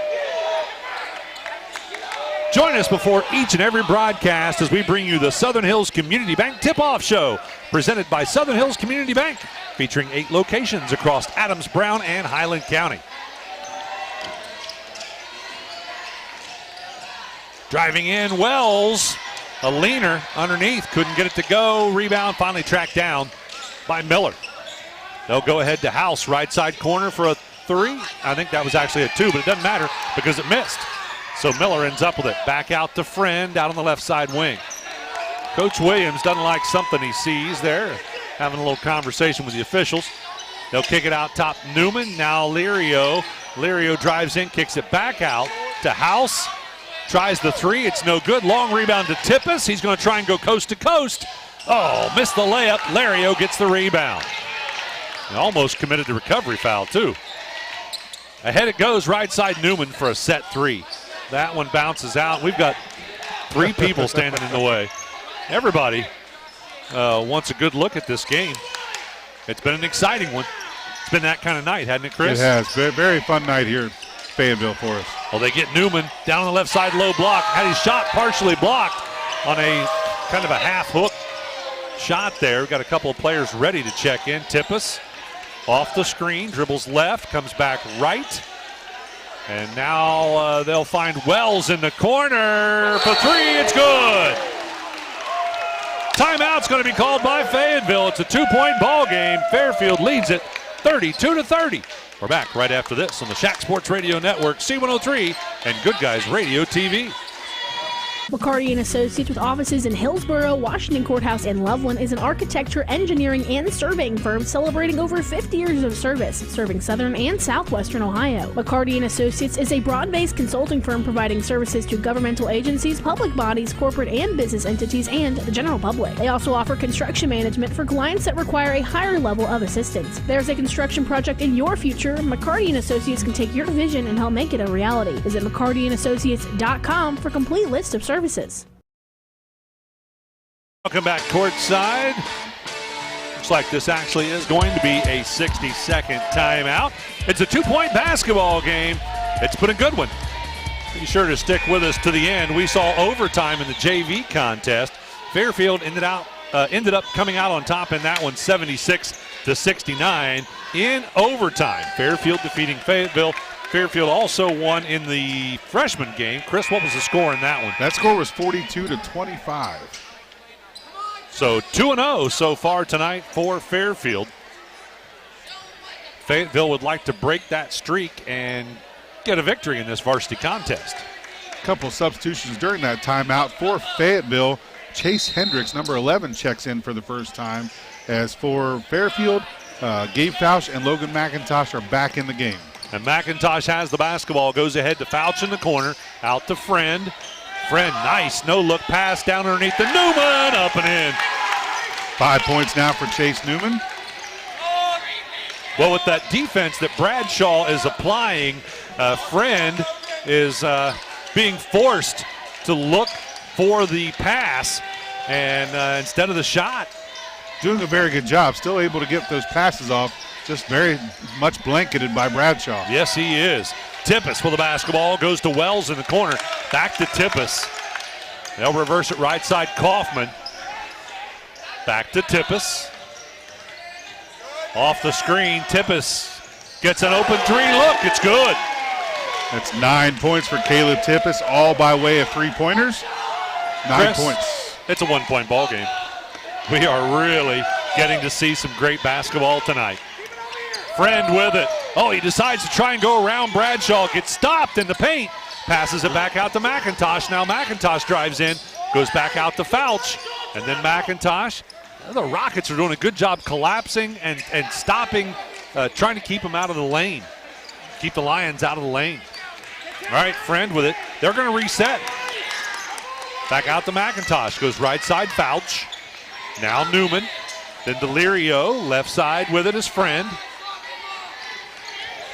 Join us before each and every broadcast as we bring you the Southern Hills Community Bank Tip-Off Show, presented by Southern Hills Community Bank, featuring 8 locations across Adams, Brown, and Highland County. Driving in, Wells, a leaner underneath, couldn't get it to go. Rebound finally tracked down by Miller. They'll go ahead to House, right side corner for a 3. I think that was actually a 2, but it doesn't matter because it missed. So Miller ends up with it. Back out to Friend, out on the left side wing. Coach Williams doesn't like something he sees there. Having a little conversation with the officials. They'll kick it out top. Newman, now Lario. Lario drives in, kicks it back out to House. Tries the 3, it's no good. Long rebound to Tippis. He's going to try and go coast to coast. Oh, missed the layup. Lario gets the rebound. And almost committed the recovery foul, too. Ahead it goes, right side Newman for a set 3. That one bounces out. We've got 3 people standing in the way. Everybody wants a good look at this game. It's been an exciting one. It's been that kind of night, hasn't it, Chris? It has. Very fun night here at Fayetteville for us. Well, they get Newman down on the left side, low block. Had his shot partially blocked on a kind of a half hook shot there. We've got a couple of players ready to check in. Tippis Off the screen, dribbles left, comes back right. And now they'll find Wells in the corner for three. It's good. Timeout's going to be called by Fayetteville. It's a 2-point ball game. Fairfield leads it 32-30. We're back right after this on the SHAC Sports Radio Network, C103, and Good Guys Radio TV. McCarty & Associates, with offices in Hillsborough, Washington Courthouse, and Loveland, is an architecture, engineering, and surveying firm celebrating over 50 years of service, serving southern and southwestern Ohio. McCarty & Associates is a broad-based consulting firm providing services to governmental agencies, public bodies, corporate and business entities, and the general public. They also offer construction management for clients that require a higher level of assistance. If there's a construction project in your future, McCarty & Associates can take your vision and help make it a reality. Visit McCartyandAssociates.com for a complete list of services. Welcome back courtside. Looks like this actually is going to be a 60-second timeout. It's a 2-point basketball game. It's been a good one. Be sure to stick with us to the end. We saw overtime in the JV contest. Fairfield ended up coming out on top in that one, 76-69 in overtime. Fairfield defeating Fayetteville. Fairfield also won in the freshman game. Chris, what was the score in that one? That score was 42-25. So 2-0 so far tonight for Fairfield. Fayetteville would like to break that streak and get a victory in this varsity contest. A couple of substitutions during that timeout for Fayetteville. Chase Hendricks, number 11, checks in for the first time. As for Fairfield, Gabe Fauch and Logan McIntosh are back in the game. And McIntosh has the basketball, goes ahead to Fauch in the corner, out to Friend. Friend, nice no-look pass down underneath the Newman, up and in. 5 points now for Chase Newman. Well, with that defense that Bradshaw is applying, Friend is being forced to look for the pass, and instead of the shot. Doing a very good job, still able to get those passes off. Just very much blanketed by Bradshaw. Yes, he is. Tippis with the basketball, goes to Wells in the corner. Back to Tippis. They'll reverse it right side, Kaufman. Back to Tippis. Off the screen, Tippis gets an open three. Look, it's good. That's 9 points for Caleb Tippis, all by way of three-pointers. 9 points. It's a 1-point ball game. We are really getting to see some great basketball tonight. Friend with it. Oh, he decides to try and go around Bradshaw. Gets stopped in the paint. Passes it back out to McIntosh. Now McIntosh drives in. Goes back out to Fauch. And then McIntosh. The Rockets are doing a good job collapsing and stopping, trying to keep them out of the lane. Keep the Lions out of the lane. All right, Friend with it. They're going to reset. Back out to McIntosh. Goes right side, Fauch. Now Newman. Then Delirio. Left side with it is Friend.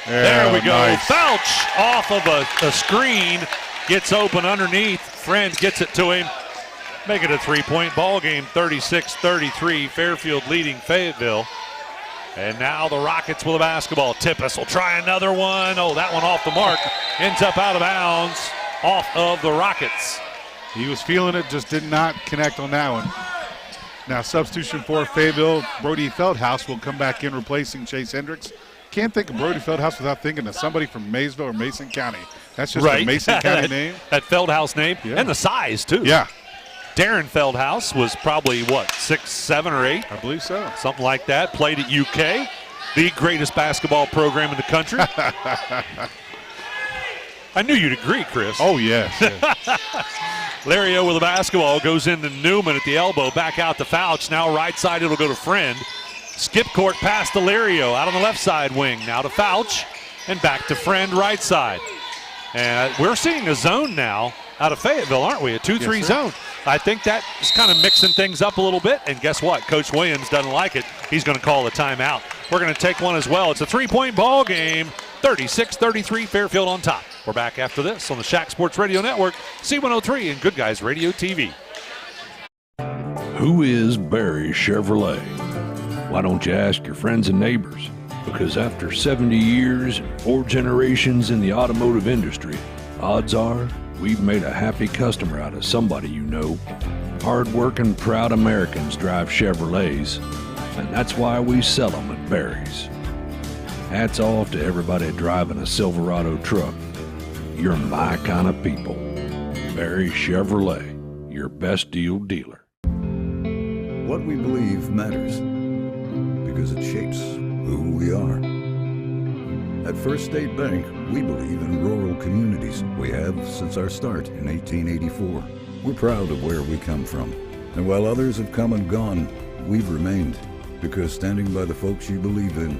There we go. Nice. Fauch off of a screen. Gets open underneath. Friend gets it to him. Make it a 3-point ball game, 36-33. Fairfield leading Fayetteville. And now the Rockets with the basketball. Tippis will try another one. Oh, that one off the mark. Ends up out of bounds off of the Rockets. He was feeling it, just did not connect on that one. Now substitution for Fayetteville. Brody Feldhouse will come back in replacing Chase Hendricks. Can't think of Brody Feldhouse without thinking of somebody from Maysville or Mason County. That's just a Mason County name. That Feldhouse name. Yeah. And the size, too. Yeah. Darren Feldhouse was probably, 6, 7, or 8? I believe so. Something like that. Played at UK, the greatest basketball program in the country. I knew you'd agree, Chris. Oh, yes. Lario with the basketball goes into Newman at the elbow. Back out to Fauch. Now right side, it'll go to Friend. Skip court pass to Lario out on the left side wing. Now to Fauch and back to Friend right side. And we're seeing a zone now out of Fayetteville, aren't we? A 2-3 zone. I think that is kind of mixing things up a little bit. And guess what? Coach Williams doesn't like it. He's going to call the timeout. We're going to take one as well. It's a 3-point ball game. 36-33, Fairfield on top. We're back after this on the SHAC Sports Radio Network, C103 and Good Guys Radio TV. Who is Barry Chevrolet? Why don't you ask your friends and neighbors? Because after 70 years and 4 generations in the automotive industry, odds are we've made a happy customer out of somebody you know. Hard-working, proud Americans drive Chevrolets, and that's why we sell them at Barry's. Hats off to everybody driving a Silverado truck. You're my kind of people. Barry Chevrolet, your best deal dealer. What we believe matters because it shapes who we are. At First State Bank, we believe in rural communities. We have since our start in 1884. We're proud of where we come from. And while others have come and gone, we've remained because standing by the folks you believe in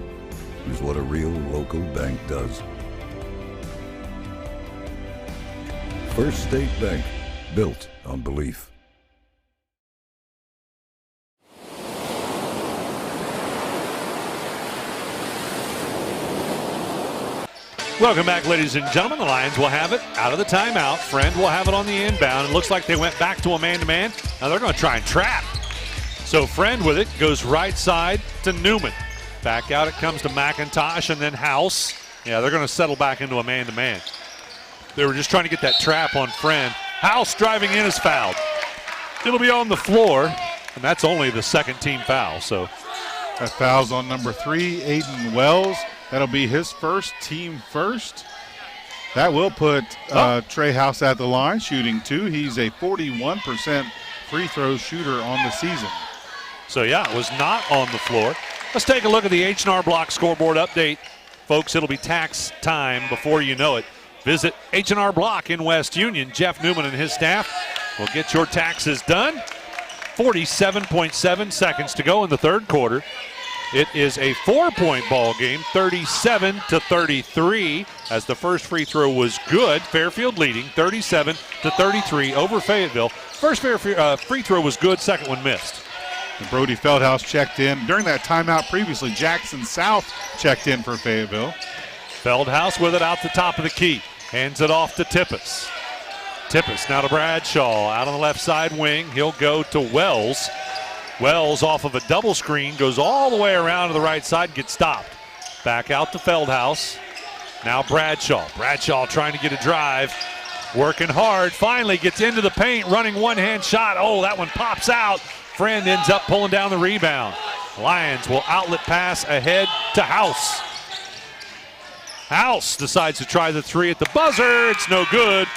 is what a real local bank does. First State Bank, built on belief. Welcome back, ladies and gentlemen. The Lions will have it out of the timeout. Friend will have it on the inbound. It looks like they went back to a man-to-man. Now they're going to try and trap. So Friend with it goes right side to Newman. Back out it comes to McIntosh and then House. Yeah, they're going to settle back into a man-to-man. They were just trying to get that trap on Friend. House driving in is fouled. It'll be on the floor, and that's only the second team foul. So that foul's on number 3, Aiden Wells. That'll be his first, team first. That will put Trey House at the line, shooting 2. He's a 41% free throw shooter on the season. So, yeah, it was not on the floor. Let's take a look at the H&R Block scoreboard update. Folks, it'll be tax time before you know it. Visit H&R Block in West Union. Jeff Newman and his staff will get your taxes done. 47.7 seconds to go in the third quarter. It is a 4-point ball game, 37-33, as the first free throw was good. Fairfield leading 37-33 over Fayetteville. First free throw was good, second one missed. And Brody Feldhouse checked in. During that timeout previously, Jackson South checked in for Fayetteville. Feldhouse with it out the top of the key. Hands it off to Tippis. Tippis now to Bradshaw. Out on the left side wing. He'll go to Wells. Wells off of a double screen, goes all the way around to the right side, gets stopped. Back out to Feldhouse. Now Bradshaw. Bradshaw trying to get a drive. Working hard. Finally gets into the paint, running one-hand shot. Oh, that one pops out. Friend ends up pulling down the rebound. Lions will outlet pass ahead to House. House decides to try the three at the buzzer. It's no good.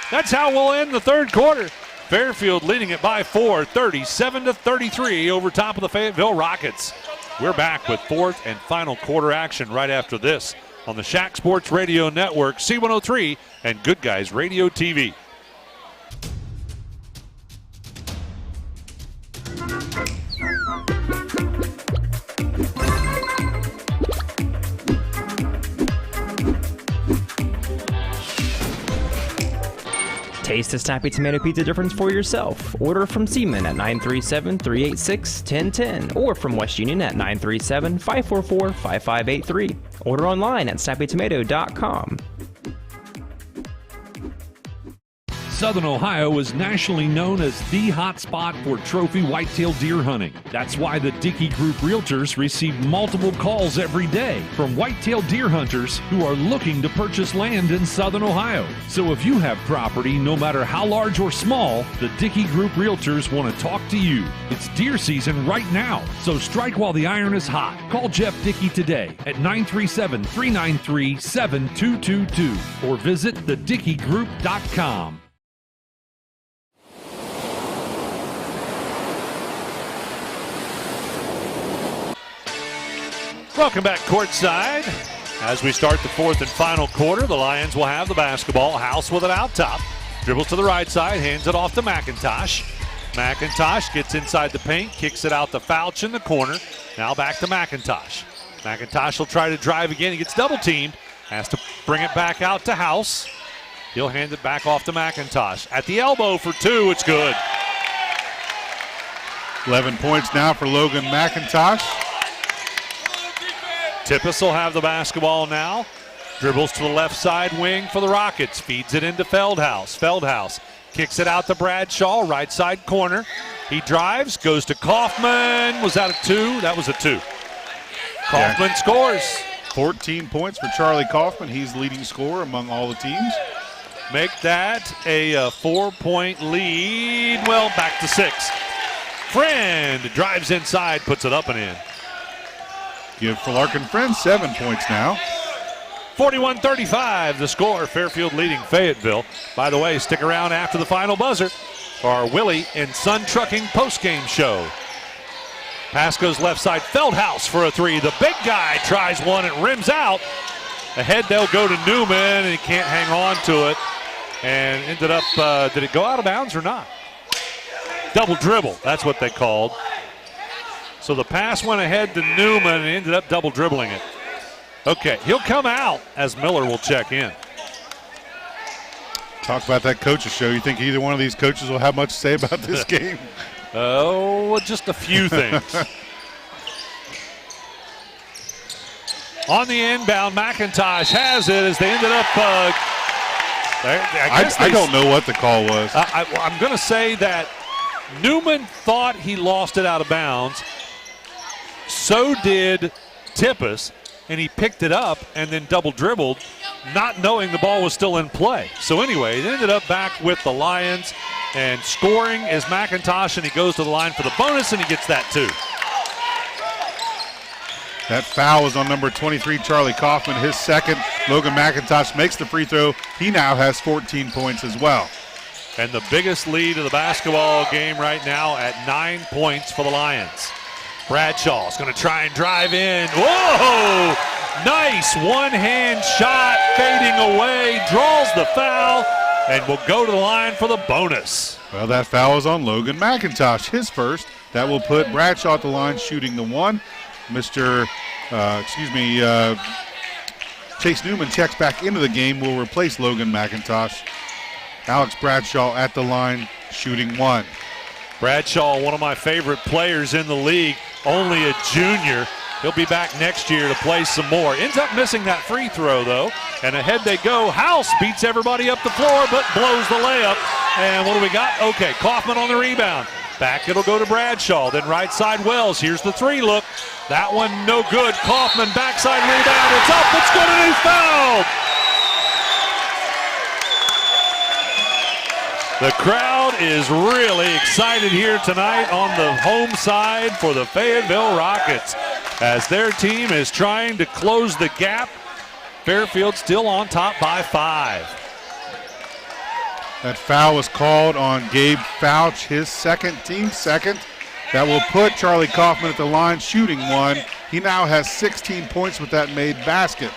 That's how we'll end the third quarter. Fairfield leading it by 4, 37-33 over top of the Fayetteville Rockets. We're back with fourth and final quarter action right after this on the SHAC Sports Radio Network, C103, and Good Guys Radio TV. Taste the snappy tomato pizza difference for yourself. Order from Seaman at 937-386-1010 or from West Union at 937-544-5583. Order online at snappytomato.com. Southern Ohio is nationally known as the hot spot for trophy whitetail deer hunting. That's why the Dickey Group Realtors receive multiple calls every day from whitetail deer hunters who are looking to purchase land in Southern Ohio. So if you have property, no matter how large or small, the Dickey Group Realtors want to talk to you. It's deer season right now, so strike while the iron is hot. Call Jeff Dickey today at 937-393-7222 or visit thedickeygroup.com. Welcome back courtside. As we start the fourth and final quarter, the Lions will have the basketball. House with it out top. Dribbles to the right side, hands it off to McIntosh. McIntosh gets inside the paint, kicks it out to Fouch in the corner. Now back to McIntosh. McIntosh will try to drive again. He gets double teamed. Has to bring it back out to House. He'll hand it back off to McIntosh. At the elbow for 2, it's good. 11 points now for Logan McIntosh. Tippis will have the basketball now. Dribbles to the left side wing for the Rockets. Feeds it into Feldhouse. Feldhouse kicks it out to Bradshaw, right side corner. He drives, goes to Kaufman. Was that a 2? That was a 2. Kaufman scores. 14 points for Charlie Kaufman. He's leading scorer among all the teams. Make that a 4-point lead. Well, back to 6. Friend drives inside, puts it up and in. give Larkin Friends 7 points now. 41-35 the score. Fairfield leading Fayetteville. By the way, stick around after the final buzzer for our Willie and Son Trucking postgame show. Pass goes left side. Feldhaus for a three. The big guy tries one. It rims out. Ahead they'll go to Newman, and he can't hang on to it. And ended up, did it go out of bounds or not? Double dribble, that's what they called. So the pass went ahead to Newman and ended up double dribbling it. Okay, he'll come out as Miller will check in. Talk about that coach's show. You think either one of these coaches will have much to say about this game? Oh, just a few things. On the inbound, McIntosh has it as they ended up. I don't know what the call was. I'm going to say that Newman thought he lost it out of bounds. So did Tippis, and he picked it up and then double dribbled, not knowing the ball was still in play. So anyway, it ended up back with the Lions, and scoring is McIntosh, and he goes to the line for the bonus, and he gets that too. That foul was on number 23, Charlie Kaufman, his second. Logan McIntosh makes the free throw. He now has 14 points as well. And the biggest lead of the basketball game right now at 9 points for the Lions. Bradshaw's going to try and drive in. Whoa! Nice one-hand shot, fading away, draws the foul, and will go to the line for the bonus. Well, that foul is on Logan McIntosh, his first. That will put Bradshaw at the line shooting the one. Chase Newman checks back into the game, will replace Logan McIntosh. Alex Bradshaw at the line shooting one. Bradshaw, one of my favorite players in the league, only a junior. He'll be back next year to play some more. Ends up missing that free throw, though. And ahead they go. House beats everybody up the floor, but blows the layup. And what do we got? Okay, Kaufman on the rebound. Back it'll go to Bradshaw. Then right side Wells. Here's the three look. That one no good. Kaufman backside rebound. It's up. It's good and he's fouled. The crowd is really excited here tonight on the home side for the Fayetteville Rockets as their team is trying to close the gap. Fairfield still on top by 5. That foul was called on Gabe Fouch, his second, team second. That will put Charlie Kaufman at the line shooting one. He now has 16 points with that made basket.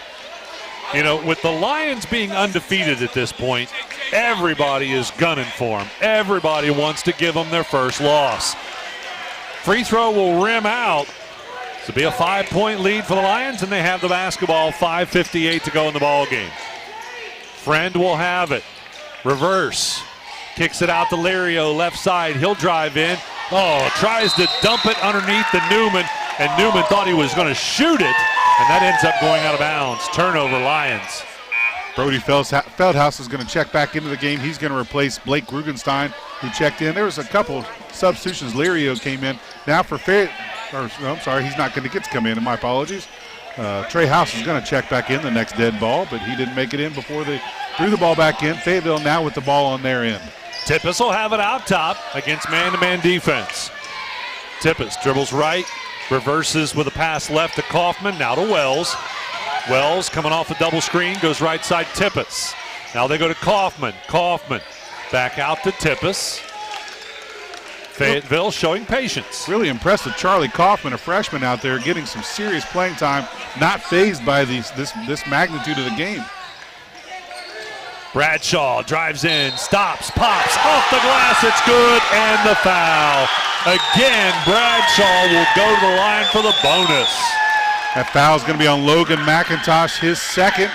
You know, with the Lions being undefeated at this point, everybody is gunning for them. Everybody wants to give them their first loss. Free throw will rim out. This will be a 5-point lead for the Lions, and they have the basketball. 5:58 to go in the ball game. Friend will have it. Reverse. Kicks it out to Lirio, left side. He'll drive in. Oh, tries to dump it underneath the Newman, and Newman thought he was going to shoot it, and that ends up going out of bounds. Turnover, Lions. Brody Feldhaus is going to check back into the game. He's going to replace Blake Rugenstein, who checked in. There was a couple substitutions. Lirio came in. Now for he's not going to get to come in. My apologies. Trey House is going to check back in the next dead ball, but he didn't make it in before they threw the ball back in. Fayetteville now with the ball on their end. Tippis will have it out top against man-to-man defense. Tippis dribbles right, reverses with a pass left to Kaufman, now to Wells. Wells coming off a double screen, goes right side Tippis. Now they go to Kaufman. Kaufman back out to Tippis. Fayetteville showing patience. Really impressed with Charlie Kaufman, a freshman out there, getting some serious playing time, not fazed by this magnitude of the game. Bradshaw drives in, stops, pops, off the glass, it's good, and the foul. Again, Bradshaw will go to the line for the bonus. That foul is going to be on Logan McIntosh, his second,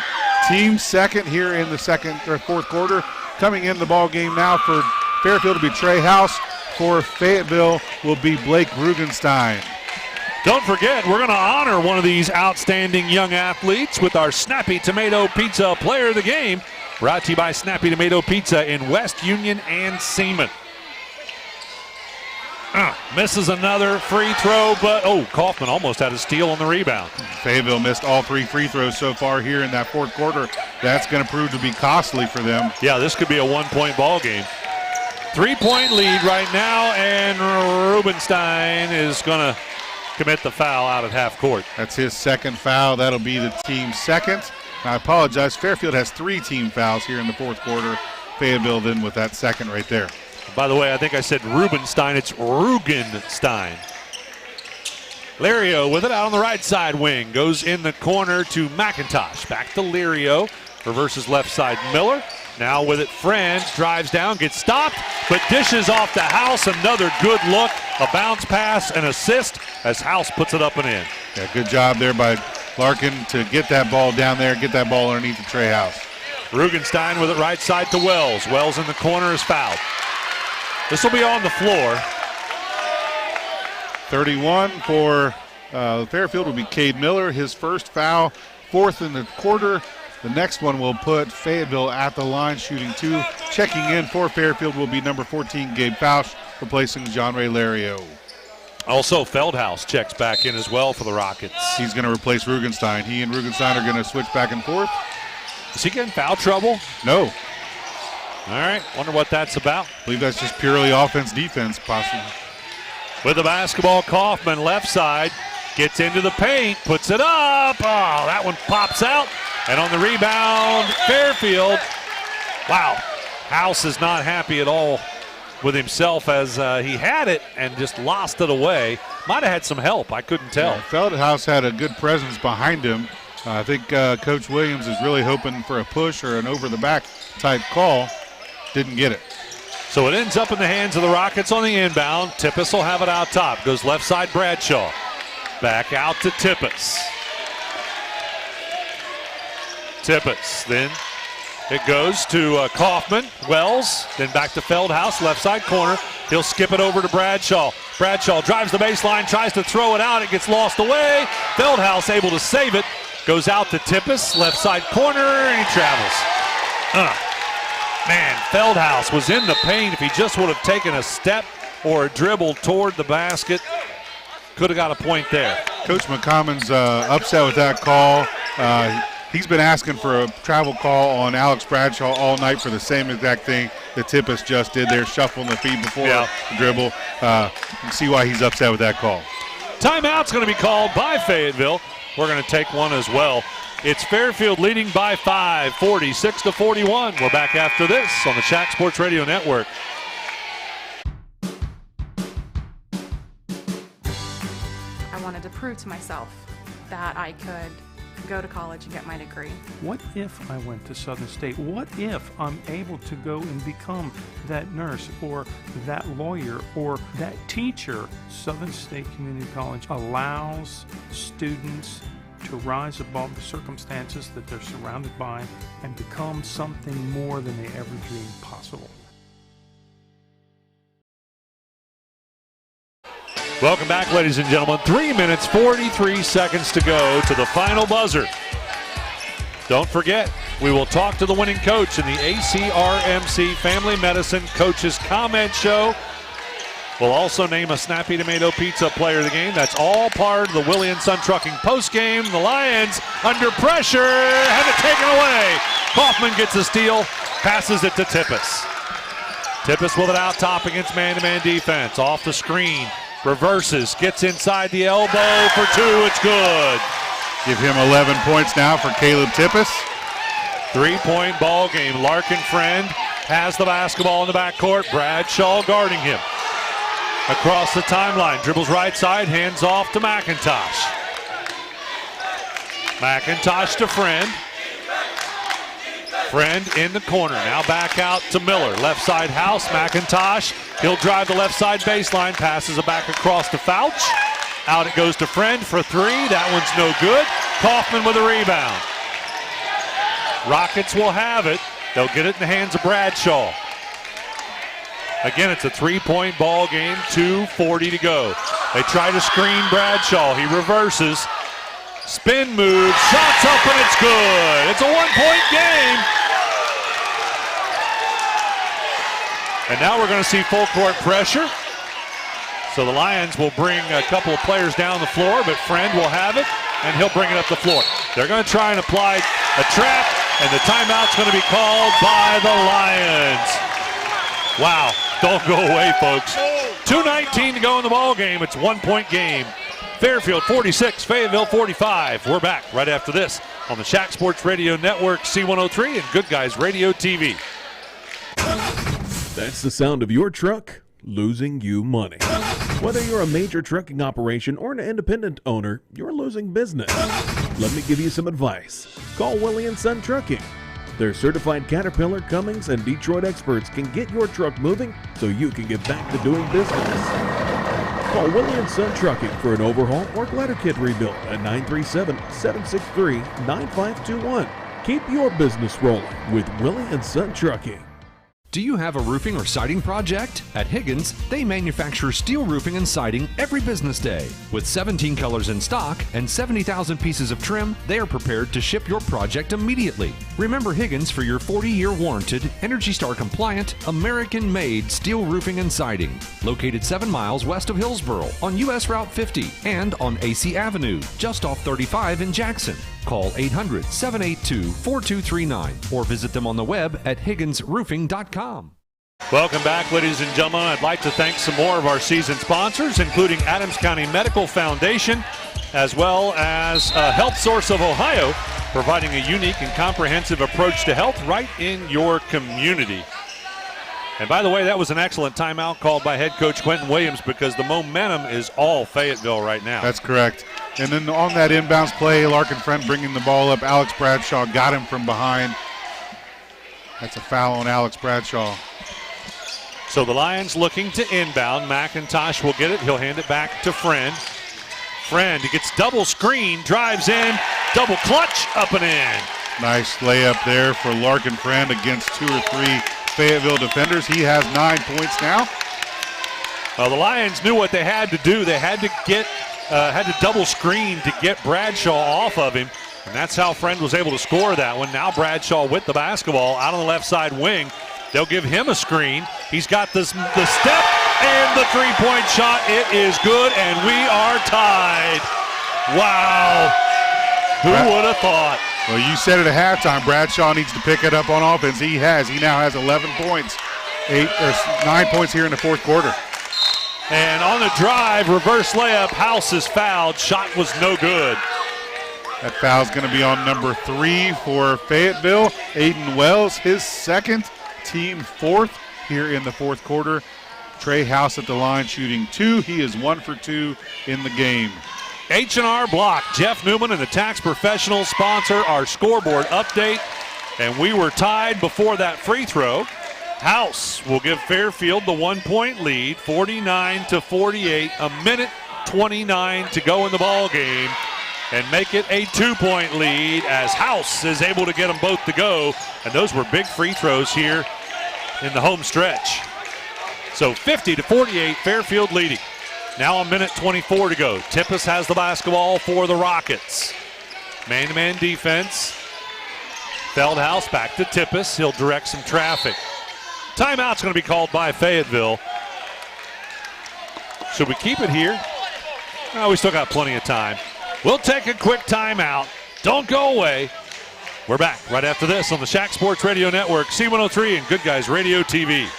team second here in the fourth quarter. Coming in the ball game now for Fairfield will be Trey House. For Fayetteville will be Blake Rugenstein. Don't forget, we're going to honor one of these outstanding young athletes with our Snappy Tomato Pizza Player of the Game, brought to you by Snappy Tomato Pizza in West Union and Seaman. Misses another free throw, but Kaufman almost had a steal on the rebound. Fayetteville missed all 3 free throws so far here in that fourth quarter. That's going to prove to be costly for them. Yeah, this could be a 1-point ball game. 3-point lead right now, and Rubenstein is going to commit the foul out at half court. That's his second foul. That'll be the team's second. I apologize. Fairfield has 3 team fouls here in the fourth quarter. Fayetteville then with that second right there. By the way, I think I said Rubenstein. It's Rugenstein. Lirio with it out on the right side wing. Goes in the corner to McIntosh. Back to Lirio. Reverses left side Miller. Now with it, Friend drives down, gets stopped, but dishes off to House. Another good look. A bounce pass, an assist as House puts it up and in. Yeah, good job there by Larkin to get that ball down there, get that ball underneath the Trey House. Rugenstein with it right side to Wells. Wells in the corner is fouled. This will be on the floor. 31 for Fairfield will be Cade Miller. His first foul, 4th in the quarter. The next one will put Fayetteville at the line, shooting 2. Checking in for Fairfield will be number 14, Gabe Fausch, replacing John Ray Lario. Also, Feldhaus checks back in as well for the Rockets. He's going to replace Rugenstein. He and Rugenstein are going to switch back and forth. Is he getting foul trouble? No. All right, wonder what that's about. I believe that's just purely offense-defense, possibly. With the basketball, Kaufman left side, gets into the paint, puts it up. Oh, that one pops out. And on the rebound, Fairfield. Wow, House is not happy at all with himself as he had it and just lost it away. Might have had some help, I couldn't tell. Yeah, Feldhaus had a good presence behind him. I think Coach Williams is really hoping for a push or an over-the-back type call. Didn't get it. So it ends up in the hands of the Rockets on the inbound. Tippis will have it out top. Goes left side, Bradshaw. Back out to Tippis. Tippis, then it goes to Kaufman, Wells, then back to Feldhaus, left side corner. He'll skip it over to Bradshaw. Bradshaw drives the baseline, tries to throw it out. It gets lost away. Feldhaus able to save it. Goes out to Tippis, left side corner, and he travels. Man, Feldhaus was in the paint. If he just would have taken a step or a dribble toward the basket, could have got a point there. Coach McCommon's upset with that call. He's been asking for a travel call on Alex Bradshaw all night for the same exact thing that Tippis just did there, shuffling the feet before the dribble. You can see why he's upset with that call. Timeout's going to be called by Fayetteville. We're going to take one as well. It's Fairfield leading by 5, 46-41. We're back after this on the SHAC Sports Radio Network. I wanted to prove to myself that I could go to college and get my degree. What if I went to Southern State? What if I'm able to go and become that nurse or that lawyer or that teacher? Southern State Community College allows students to rise above the circumstances that they're surrounded by and become something more than they ever dreamed possible. Welcome back, ladies and gentlemen. 3 minutes, 43 seconds to go to the final buzzer. Don't forget, we will talk to the winning coach in the ACRMC Family Medicine Coaches Comment Show. We'll also name a Snappy Tomato Pizza player of the game. That's all part of the Willie & Son Trucking postgame. The Lions under pressure, have it taken away. Kaufman gets a steal, passes it to Tippis. Tippis with it out top against man-to-man defense. Off the screen, reverses, gets inside the elbow for 2, it's good. Give him 11 points now for Caleb Tippis. 3-point ball game. Larkin Friend has the basketball in the backcourt. Bradshaw guarding him. Across the timeline, dribbles right side, hands off to McIntosh. McIntosh to Friend. Friend in the corner, now back out to Miller. Left side House, McIntosh. He'll drive the left side baseline, passes it back across to Fouch. Out it goes to Friend for 3, that one's no good. Kaufman with a rebound. Rockets will have it. They'll get it in the hands of Bradshaw. Again, it's a 3-point ball game, 2:40 to go. They try to screen Bradshaw. He reverses. Spin move, shots up, and it's good. It's a 1-point game. And now we're going to see full court pressure. So the Lions will bring a couple of players down the floor, but Friend will have it, and he'll bring it up the floor. They're going to try and apply a trap, and the timeout's going to be called by the Lions. Wow, don't go away, folks. 2:19 to go in the ball game. It's 1-point game. Fairfield 46, Fayetteville 45. We're back right after this on the SHAC Sports Radio Network, C103 and Good Guys Radio TV. That's the sound of your truck losing you money. Whether you're a major trucking operation or an independent owner, you're losing business. Let me give you some advice. Call Willie & Son Trucking. Their certified Caterpillar, Cummins, and Detroit experts can get your truck moving so you can get back to doing business. Call Willie & Son Trucking for an overhaul or glider kit rebuild at 937-763-9521. Keep your business rolling with Willie & Son Trucking. Do you have a roofing or siding project? At Higgins, they manufacture steel roofing and siding every business day. With 17 colors in stock and 70,000 pieces of trim, they are prepared to ship your project immediately. Remember Higgins for your 40-year warranted, ENERGY STAR compliant, American-made steel roofing and siding. Located 7 miles west of Hillsboro on US Route 50 and on AC Avenue, just off 35 in Jackson. Call 800-782-4239 or visit them on the web at higginsroofing.com. Welcome back, ladies and gentlemen. I'd like to thank some more of our season sponsors, including Adams County Medical Foundation, as well as Health Source of Ohio, providing a unique and comprehensive approach to health right in your community. And by the way, that was an excellent timeout called by head coach Quentin Williams because the momentum is all Fayetteville right now. That's correct. And then on that inbounds play, Larkin Friend bringing the ball up. Alex Bradshaw got him from behind. That's a foul on Alex Bradshaw. So the Lions looking to inbound. McIntosh will get it. He'll hand it back to Friend. Friend, he gets double screen, drives in, double clutch, up and in. Nice layup there for Larkin Friend against 2 or 3 Fayetteville defenders. He has 9 points now. Well, the Lions knew what they had to do. They had to get had to double screen to get Bradshaw off of him, and that's how Friend was able to score that one. Now Bradshaw with the basketball out on the left side wing. They'll give him a screen. He's got the step and the three-point shot. It is good, and we are tied. Wow. Who would have thought? Well, you said it at halftime. Bradshaw needs to pick it up on offense. He has. He now has 11 points. 9 points here in the fourth quarter. And on the drive, reverse layup, House is fouled. Shot was no good. That foul's going to be on number 3 for Fayetteville. Aiden Wells, his second, team 4th here in the fourth quarter. Trey House at the line shooting 2. He is 1 for 2 in the game. H&R Block, Jeff Newman and the Tax Professionals sponsor our scoreboard update. And we were tied before that free throw. House will give Fairfield the 1-point lead, 49-48, a minute 29 to go in the ball game, and make it a 2-point lead as House is able to get them both to go. And those were big free throws here in the home stretch. So 50-48, Fairfield leading. Now a minute 24 to go. Tippis has the basketball for the Rockets. Man-to-man defense. Feldhouse back to Tippis. He'll direct some traffic. Timeout's going to be called by Fayetteville. Should we keep it here? Oh, we still got plenty of time. We'll take a quick timeout. Don't go away. We're back right after this on the SHAC Sports Radio Network, C103 and Good Guys Radio TV.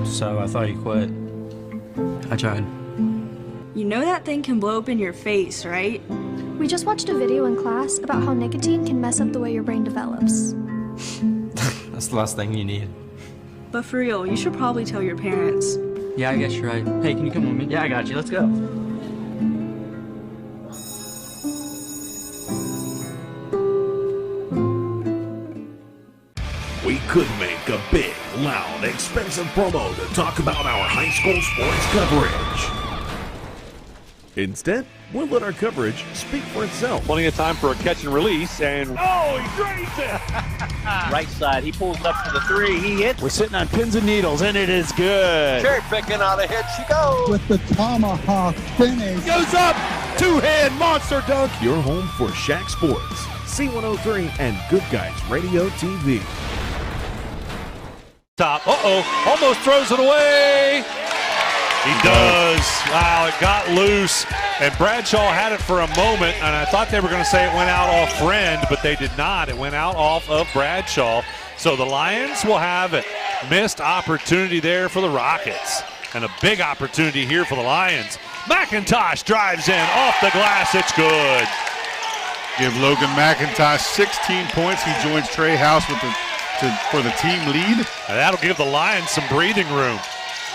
So I thought you quit. I tried. You know that thing can blow up in your face, right? We just watched a video in class about how nicotine can mess up the way your brain develops. That's the last thing you need. But for real, you should probably tell your parents. Yeah, I guess you're right. Hey, can you come with me? Yeah, I got you. Let's go. We could make a big, loud, expensive promo to talk about our high school sports coverage. Instead, we'll let our coverage speak for itself. Plenty of time for a catch and release, and Oh, he drains it! right side, he pulls up for the 3, he hits. We're sitting on pins and needles, and it is good. Cherry picking out a hit, she goes. With the tomahawk finish. Goes up, two-hand monster dunk. Your home for SHAC Sports, C103 and Good Guys Radio TV. Top, almost throws it away. He does. Wow, it got loose, and Bradshaw had it for a moment, and I thought they were going to say it went out off Friend, but they did not. It went out off of Bradshaw. So the Lions will have it. Missed opportunity there for the Rockets, and a big opportunity here for the Lions. McIntosh drives in off the glass. It's good. Give Logan McIntosh 16 points. He joins Trey House for the team lead. And that'll give the Lions some breathing room.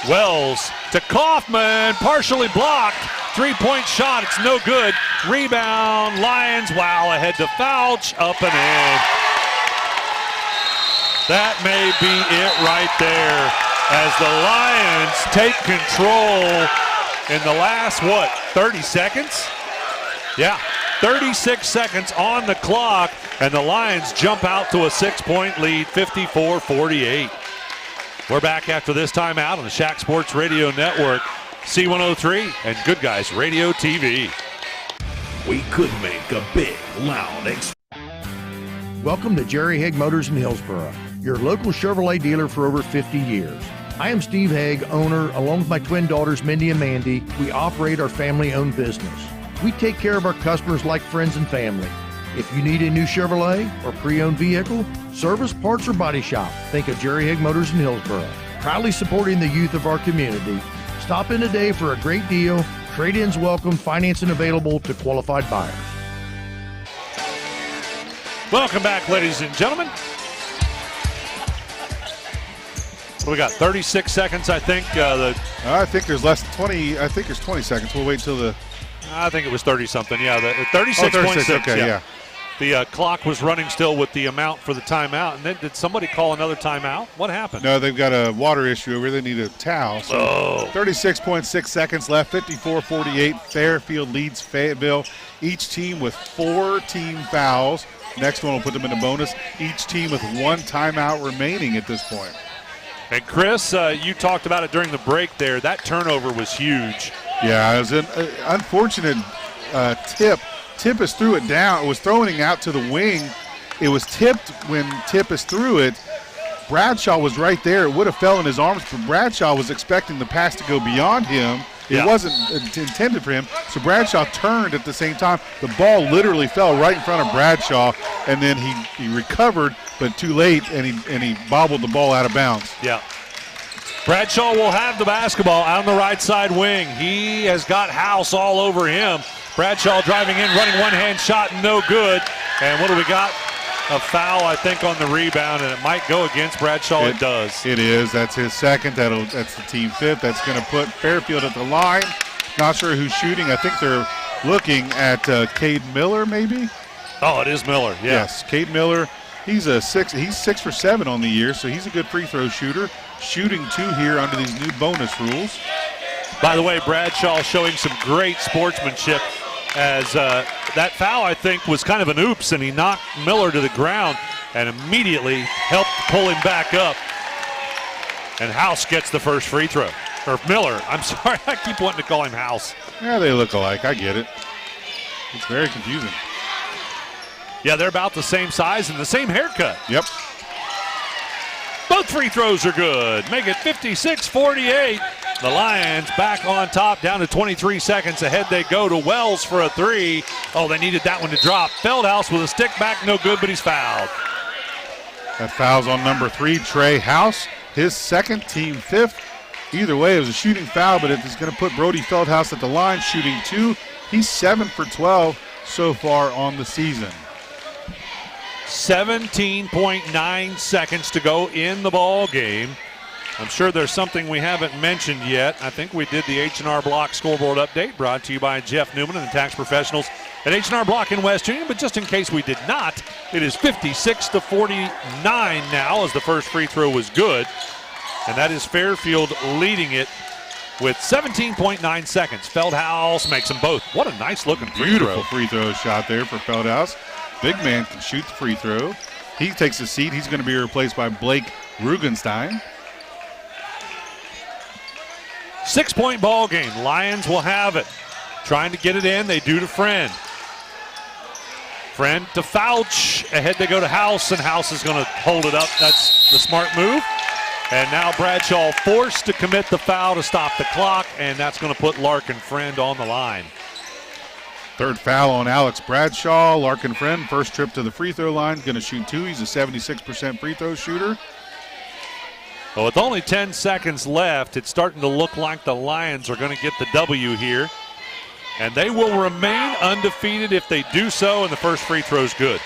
Wells to Kaufman, partially blocked. Three-point shot, it's no good. Rebound, Lions, wow, ahead to Fouch, up and in. That may be it right there as the Lions take control in the last, 30 seconds? Yeah, 36 seconds on the clock, and the Lions jump out to a 6-point lead, 54-48. We're back after this timeout on the SHAC Sports Radio Network, C103 and Good Guys Radio TV. We could make a big, loud Welcome to Jerry Haig Motors in Hillsboro, your local Chevrolet dealer for over 50 years. I am Steve Haig, owner, along with my twin daughters, Mindy and Mandy. We operate our family-owned business. We take care of our customers like friends and family. If you need a new Chevrolet or pre-owned vehicle, service, parts, or body shop, think of Jerry Haig Motors in Hillsboro. Proudly supporting the youth of our community. Stop in today for a great deal. Trade-ins welcome, financing available to qualified buyers. Welcome back, ladies and gentlemen. We got 36 seconds, I think. I think there's less than 20. I think there's 20 seconds. We'll wait till the. I think it was 30-something. Yeah, the 36.6. Okay, yeah. The clock was running still with the amount for the timeout. And then did somebody call another timeout? What happened? No, they've got a water issue over. They need a towel. So 36.6 seconds left. 54-48. Fairfield leads Fayetteville. Each team with 4 team fouls. Next one will put them in a bonus. Each team with 1 timeout remaining at this point. And Chris, you talked about it during the break there. That turnover was huge. Yeah, it was an unfortunate tip. Tippis threw it down. It was throwing out to the wing. It was tipped when Tippis threw it. Bradshaw was right there. It would have fell in his arms, but Bradshaw was expecting the pass to go beyond him. It wasn't intended for him, so Bradshaw turned at the same time. The ball literally fell right in front of Bradshaw, and then he recovered, but too late, and he bobbled the ball out of bounds. Yeah. Bradshaw will have the basketball on the right side wing. He has got House all over him. Bradshaw driving in, running one-hand shot, no good. And what do we got? A foul, I think, on the rebound, and it might go against Bradshaw. It does. It is. That's his second. That's the team 5th. That's going to put Fairfield at the line. Not sure who's shooting. I think they're looking at Cade Miller, maybe. Oh, it is Miller. Yeah. Yes, Cade Miller. He's 6 for 7 on the year, so he's a good free throw shooter. Shooting 2 here under these new bonus rules. By the way, Bradshaw showing some great sportsmanship as that foul, I think, was kind of an oops, and he knocked Miller to the ground and immediately helped pull him back up. And House gets the first free throw. Or Miller, I'm sorry, I keep wanting to call him House. Yeah, they look alike. I get it. It's very confusing. Yeah, they're about the same size and the same haircut. Yep. Both free throws are good. Make it 56-48. The Lions back on top, down to 23 seconds. Ahead they go to Wells for a 3. Oh, they needed that one to drop. Feldhouse with a stick back, no good, but he's fouled. That foul's on number 3, Trey House. His second, team 5th. Either way, it was a shooting foul, but it's going to put Brody Feldhouse at the line, shooting 2. He's 7 for 12 so far on the season. 17.9 seconds to go in the ball game. I'm sure there's something we haven't mentioned yet. I think we did the H&R Block scoreboard update, brought to you by Jeff Newman and the tax professionals at H&R Block in West Union. But just in case we did not, it is 56-49 now, as the first free throw was good. And that is Fairfield leading it with 17.9 seconds. Feldhouse makes them both. What a nice looking free throw. Beautiful free throw shot there for Feldhouse. Big man can shoot the free throw. He takes a seat. He's going to be replaced by Blake Rugenstein. 6-point ball game. Lions will have it. Trying to get it in. They do to Friend. Friend to Fouch. Ahead they go to House, and House is going to hold it up. That's the smart move. And now Bradshaw forced to commit the foul to stop the clock, and that's going to put Larkin Friend on the line. Third foul on Alex Bradshaw. Larkin Friend, first trip to the free throw line, going to shoot 2. He's a 76% free throw shooter. Well, with only 10 seconds left, it's starting to look like the Lions are going to get the W here. And they will remain undefeated if they do so, and the first free throw is good.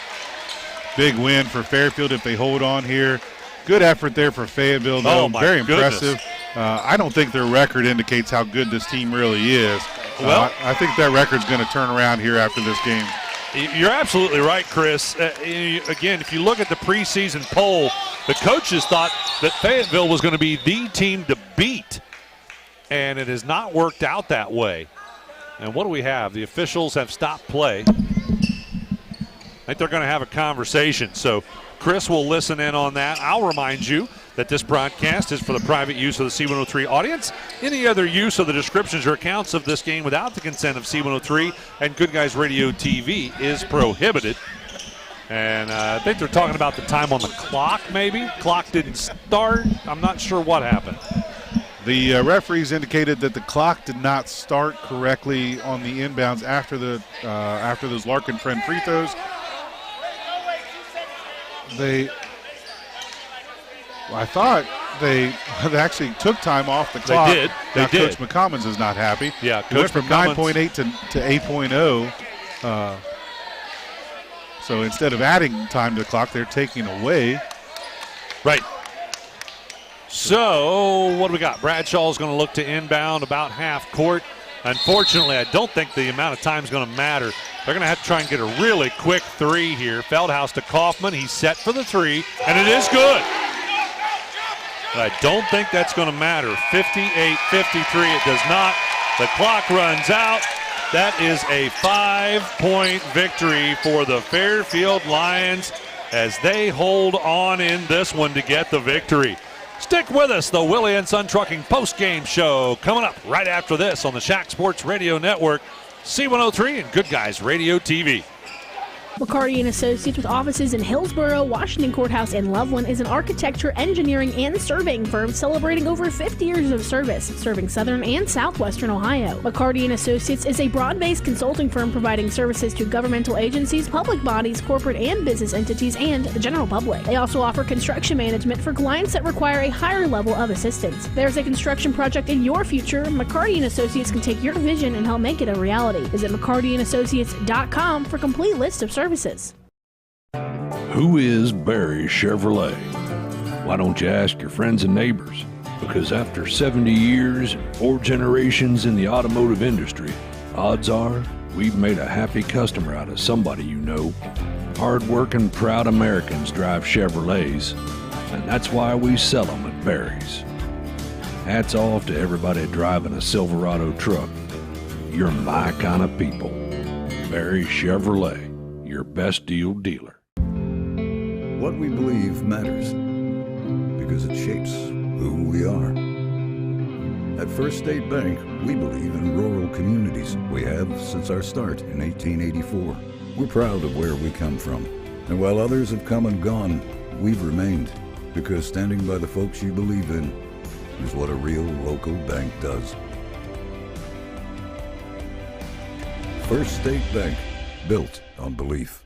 Big win for Fairfield if they hold on here. Good effort there for Fayetteville, though. Oh, my very goodness. impressive. I don't think their record indicates how good this team really is. Well, I think that record's going to turn around here after this game. You're absolutely right, Chris. Again, if you look at the preseason poll, the coaches thought that Fayetteville was going to be the team to beat, and it has not worked out that way. And what do we have? The officials have stopped play. I think they're going to have a conversation, so Chris will listen in on that. I'll remind you that this broadcast is for the private use of the C103 audience. Any other use of the descriptions or accounts of this game without the consent of C103 and Good Guys Radio TV is prohibited. And I think they're talking about the time on the clock, maybe. Clock didn't start. I'm not sure what happened. The referees indicated that the clock did not start correctly on the inbounds after those Larkin Friend free throws. I thought they actually took time off the clock. They did. Now Coach McCommons is not happy. Yeah, It went Coach from McCommons 9.8 to 8.0. So instead of adding time to the clock, they're taking away. Right. So what do we got? Bradshaw's going to look to inbound about half court. Unfortunately, I don't think the amount of time is going to matter. They're going to have to try and get a really quick three here. Feldhaus to Kaufman. He's set for the three, and it is good. But I don't think that's going to matter. 58-53, it does not. The clock runs out. That is a 5-point victory for the Fairfield Lions as they hold on in this one to get the victory. Stick with us, the Willie and Son Trucking post-game show coming up right after this on the SHAC Sports Radio Network, C103 and Good Guys Radio TV. McCarty & Associates with offices in Hillsborough, Washington Courthouse, and Loveland is an architecture, engineering, and surveying firm celebrating over 50 years of service, serving southern and southwestern Ohio. McCarty & Associates is a broad-based consulting firm providing services to governmental agencies, public bodies, corporate and business entities, and the general public. They also offer construction management for clients that require a higher level of assistance. If there's a construction project in your future, McCarty & Associates can take your vision and help make it a reality. Visit McCartyandAssociates.com for a complete list of services. Who is Barry Chevrolet? Why don't you ask your friends and neighbors? Because after 70 years and 4 generations in the automotive industry, odds are we've made a happy customer out of somebody you know. Hard-working, proud Americans drive Chevrolets, and that's why we sell them at Barry's. Hats off to everybody driving a Silverado truck. You're my kind of people. Barry Chevrolet, your best deal dealer. What we believe matters because it shapes who we are. At First State Bank, we believe in rural communities. We have since our start in 1884. We're proud of where we come from. And while others have come and gone, we've remained because standing by the folks you believe in is what a real local bank does. First State Bank, built on belief.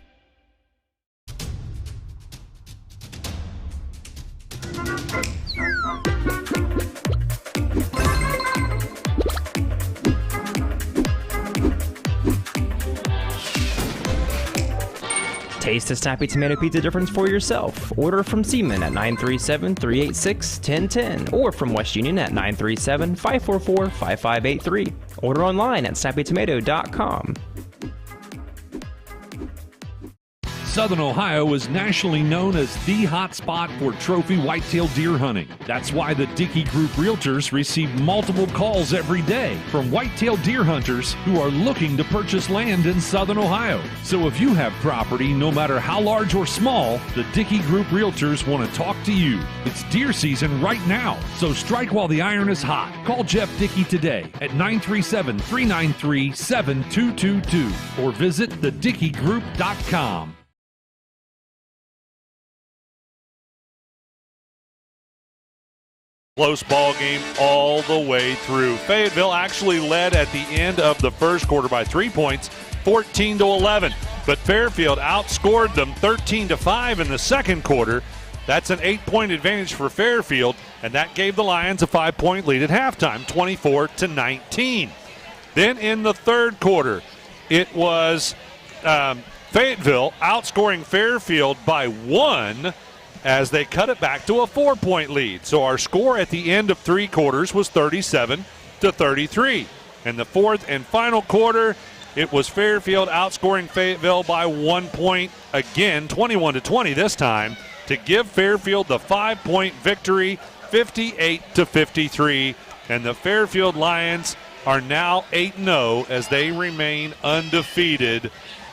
Taste the Snappy Tomato Pizza difference for yourself. Order from Seaman at 937-386-1010 or from West Union at 937-544-5583. Order online at snappytomato.com. Southern Ohio is nationally known as the hot spot for trophy whitetail deer hunting. That's why the Dickey Group Realtors receive multiple calls every day from whitetail deer hunters who are looking to purchase land in Southern Ohio. So if you have property, no matter how large or small, the Dickey Group Realtors want to talk to you. It's deer season right now, so strike while the iron is hot. Call Jeff Dickey today at 937-393-7222 or visit thedickeygroup.com. close ball game all the way through. Fayetteville actually led at the end of the first quarter by 3 points, 14-11. But Fairfield outscored them 13-5 in the second quarter. That's an 8-point advantage for Fairfield, and that gave the Lions a 5-point lead at halftime, 24-19. Then in the third quarter, it was Fayetteville outscoring Fairfield by 1 as they cut it back to a 4-point lead. So our score at the end of 3 quarters was 37-33. In the fourth and final quarter, it was Fairfield outscoring Fayetteville by 1 point, again 21-20 this time, to give Fairfield the 5-point victory, 58-53. And the Fairfield Lions are now 8-0 as they remain undefeated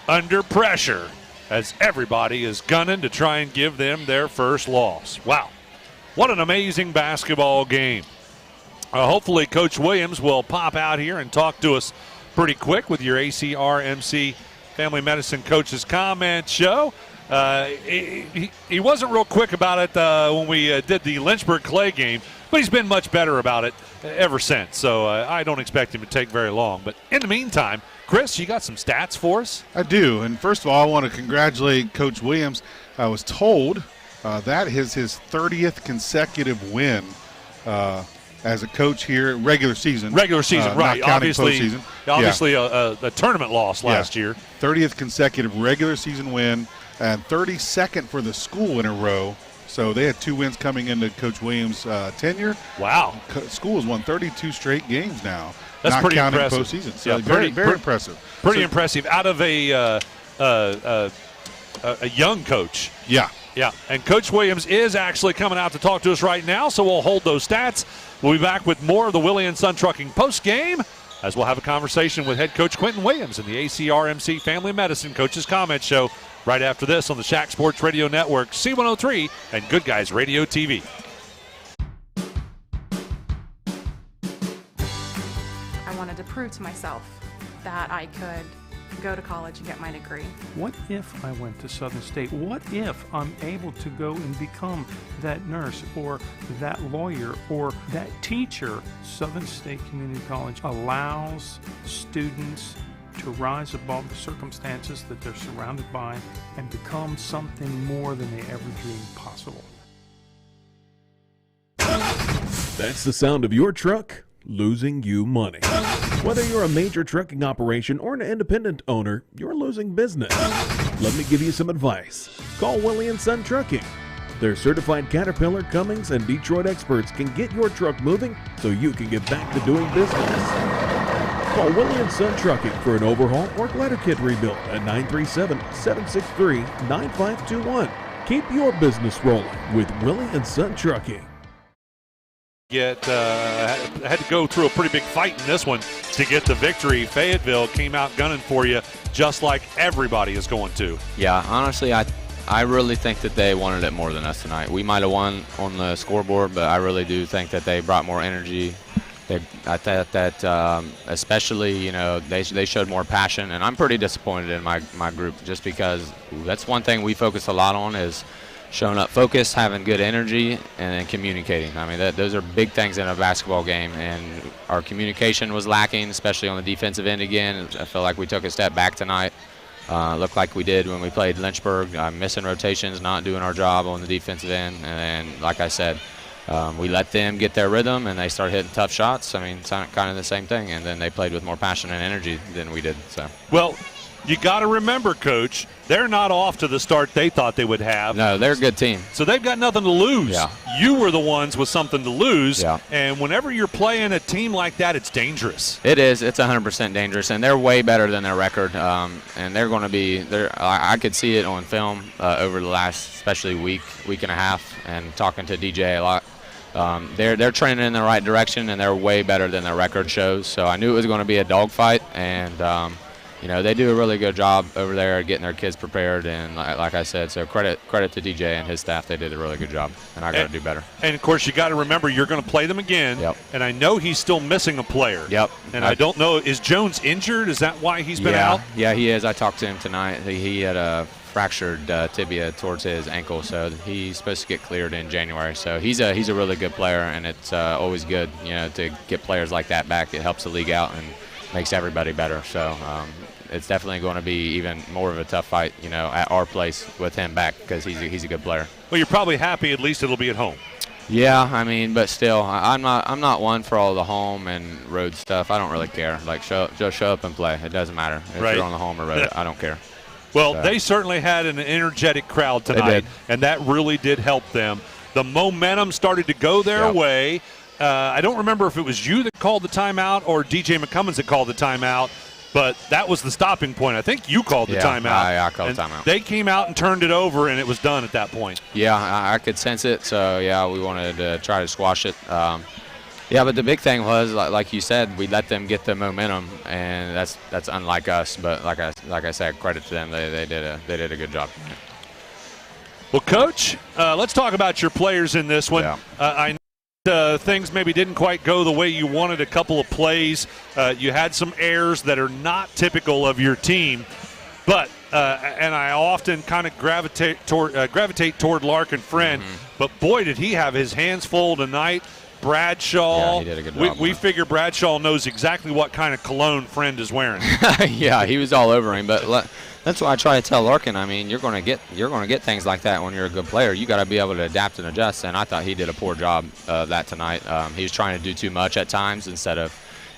under pressure, as everybody is gunning to try and give them their first loss. Wow, what an amazing basketball game. Hopefully Coach Williams will pop out here and talk to us pretty quick with your ACRMC Family Medicine Coaches Comment Show. He wasn't real quick about it when we did the Lynchburg-Clay game, but he's been much better about it ever since. So I don't expect him to take very long. But in the meantime, Chris, you got some stats for us? I do. And first of all, I want to congratulate Coach Williams. I was told that is his 30th consecutive win as a coach here, regular season. Regular season, right. Obviously postseason. A tournament loss last year. 30th consecutive regular season win and 32nd for the school in a row. So they had 2 wins coming into Coach Williams' tenure. Wow. School has won 32 straight games now. That's not pretty counting impressive. Postseason. So Yeah, very impressive. Pretty impressive out of a young coach. Yeah. Yeah, and Coach Williams is actually coming out to talk to us right now, so we'll hold those stats. We'll be back with more of the Willie and Son Trucking post game, as we'll have a conversation with head coach Quentin Williams in the ACRMC Family Medicine Coaches Comment Show right after this on the SHAC Sports Radio Network, C103, and Good Guys Radio TV. I wanted to prove to myself that I could go to college and get my degree. What if I went to Southern State? What if I'm able to go and become that nurse or that lawyer or that teacher? Southern State Community College allows students to rise above the circumstances that they're surrounded by and become something more than they ever dreamed possible. That's the sound of your truck losing you money. Whether you're a major trucking operation or an independent owner, you're losing business. Let me give you some advice. Call Willie and Son Trucking. Their certified Caterpillar, Cummins, and Detroit experts can get your truck moving so you can get back to doing business. Call Willie and Son Trucking for an overhaul or glider kit rebuild at 937-763-9521. Keep your business rolling with Willie and Son Trucking. Had to go through a pretty big fight in this one to get the victory. Fayetteville came out gunning for you, just like everybody is going to. Yeah, honestly, I really think that they wanted it more than us tonight. We might have won on the scoreboard, but I really do think that they brought more energy. I thought that especially, they showed more passion, and I'm pretty disappointed in my group just because that's one thing we focus a lot on is showing up focused, having good energy, and then communicating. I mean, those are big things in a basketball game, and our communication was lacking, especially on the defensive end again. I feel like we took a step back tonight. Looked like we did when we played Lynchburg, missing rotations, not doing our job on the defensive end, and then, like I said, we let them get their rhythm, and they start hitting tough shots. I mean, it's kind of the same thing, and then they played with more passion and energy than we did. So. Well, you got to remember, Coach, they're not off to the start they thought they would have. No, they're a good team. So they've got nothing to lose. Yeah. You were the ones with something to lose. Yeah. And whenever you're playing a team like that, it's dangerous. It is. It's 100% dangerous, and they're way better than their record. And they're going to be. I could see it on film over the last, especially week and a half, and talking to DJ a lot. They're trending in the right direction, and they're way better than their record shows. So I knew it was going to be a dogfight, and they do a really good job over there getting their kids prepared. And like I said, so credit to DJ and his staff. They did a really good job, and I got to do better. And of course, you got to remember you're going to play them again. Yep. And I know he's still missing a player. Yep. And I don't know, is Jones injured? Is that why he's been out? Yeah, he is. I talked to him tonight. He had a fractured tibia towards his ankle, so he's supposed to get cleared in January. So he's a really good player, and it's always good, to get players like that back. It helps the league out and makes everybody better. So it's definitely going to be even more of a tough fight, at our place with him back, because he's a good player. Well, you're probably happy at least it'll be at home. Yeah, I mean, but still, I'm not one for all the home and road stuff. I don't really care. Like, just show up and play. It doesn't matter if you're on the home or road. I don't care. Well, they certainly had an energetic crowd tonight, and that really did help them. The momentum started to go their way. I don't remember if it was you that called the timeout or DJ McCummins that called the timeout, but that was the stopping point. I think you called the timeout. I called the timeout. They came out and turned it over, and it was done at that point. Yeah, I could sense it. So, we wanted to try to squash it. But the big thing was, like you said, we let them get the momentum, and that's unlike us. But like I said, credit to them. They did a good job. Well, Coach, let's talk about your players in this one. Yeah. I know things maybe didn't quite go the way you wanted a couple of plays. You had some errors that are not typical of your team, but and I often kind of gravitate toward Larkin Friend, but boy, did he have his hands full tonight. Bradshaw, he did a good job. We figure Bradshaw knows exactly what kind of cologne Friend is wearing. Yeah, he was all over him, but that's why I try to tell Larkin. I mean, you're going to get things like that when you're a good player. You got to be able to adapt and adjust. And I thought he did a poor job of that tonight. He was trying to do too much at times instead of,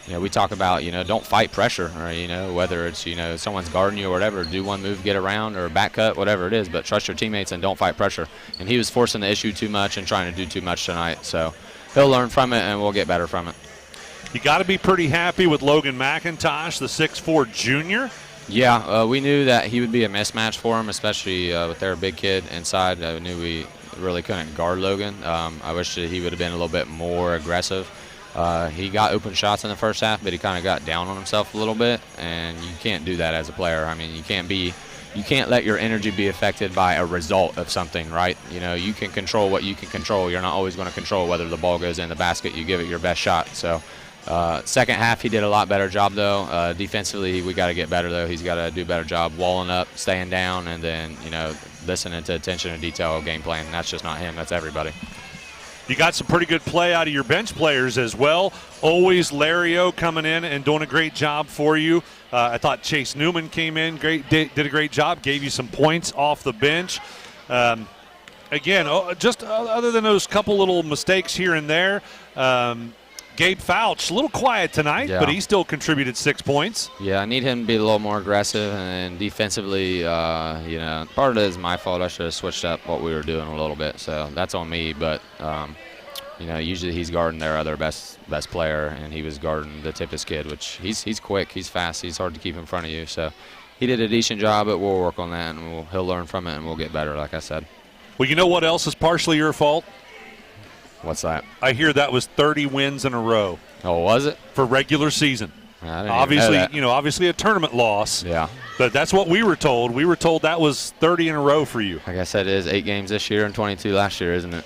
we talk about, don't fight pressure, or whether it's someone's guarding you or whatever. Do one move, get around, or back cut, whatever it is. But trust your teammates and don't fight pressure. And he was forcing the issue too much and trying to do too much tonight. So he'll learn from it, and we'll get better from it. You got to be pretty happy with Logan McIntosh, the 6'4" junior. Yeah, we knew that he would be a mismatch for him, especially with their big kid inside. I knew we really couldn't guard Logan. I wish that he would have been a little bit more aggressive. He got open shots in the first half, but he kind of got down on himself a little bit, and you can't do that as a player. I mean, you can't let your energy be affected by a result of something, right? You can control what you can control. You're not always going to control whether the ball goes in the basket. You give it your best shot. So second half, he did a lot better job, though. Defensively, we got to get better, though. He's got to do a better job walling up, staying down, and then, listening to attention and detail game plan. And that's just not him. That's everybody. You got some pretty good play out of your bench players as well. Always Lario coming in and doing a great job for you. I thought Chase Newman came in, did a great job, gave you some points off the bench. Again, just other than those couple little mistakes here and there, Gabe Fouch, a little quiet tonight, but he still contributed 6 points. Yeah, I need him to be a little more aggressive, and defensively, part of it is my fault. I should have switched up what we were doing a little bit, so that's on me. But usually he's guarding their other best player, and he was guarding the Tippis kid, which he's quick, he's fast, he's hard to keep in front of you. So he did a decent job, but we'll work on that, and he'll learn from it, and we'll get better, like I said. Well, you know what else is partially your fault? What's that? I hear that was 30 wins in a row. Oh, was it? For regular season. I didn't even know that. Obviously a tournament loss. Yeah. But that's what we were told. We were told that was 30 in a row for you. Like I said, it is 8 games this year and 22 last year, isn't it?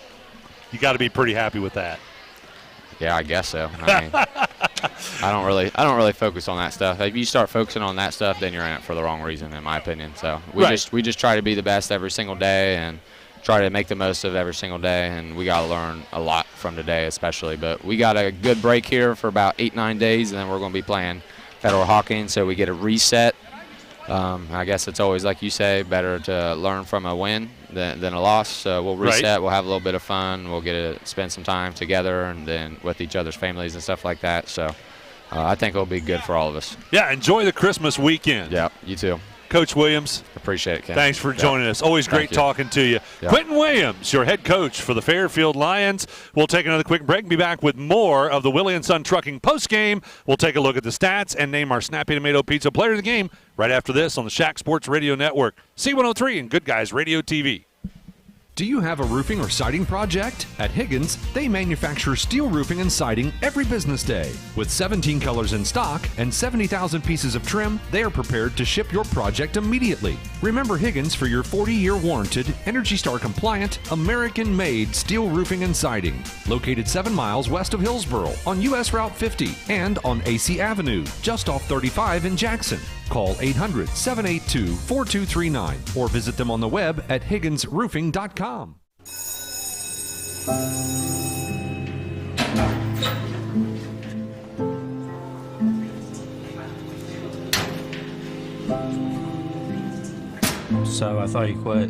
You got to be pretty happy with that. Yeah, I guess so. I mean, I don't really focus on that stuff. If you start focusing on that stuff, then you're in it for the wrong reason, in my opinion. So we just try to be the best every single day and try to make the most of every single day, and we got to learn a lot from today especially. But we got a good break here for about 8-9 days, and then we're going to be playing Federal Hawking, so we get a reset. I guess it's always, like you say, better to learn from a win than a loss. So we'll reset. We'll have a little bit of fun. We'll get to spend some time together and then with each other's families and stuff like that. So I think it'll be good for all of us. Yeah, enjoy the Christmas weekend. Yeah, you too. Coach Williams. Appreciate it, Ken. Thanks for joining us. Always great talking to you. Quentin Williams, your head coach for the Fairfield Lions. We'll take another quick break and be back with more of the Willie & Son Trucking postgame. We'll take a look at the stats and name our Snappy Tomato Pizza player of the game right after this on the SHAC Sports Radio Network, C103 and Good Guys Radio TV. Do you have a roofing or siding project? At Higgins, they manufacture steel roofing and siding every business day. With 17 colors in stock and 70,000 pieces of trim, they are prepared to ship your project immediately. Remember Higgins for your 40-year warranted, ENERGY STAR compliant, American-made steel roofing and siding. Located 7 miles west of Hillsboro on US Route 50 and on AC Avenue, just off 35 in Jackson. call 800-782-4239 or visit them on the web at higginsroofing.com. So I thought you quit.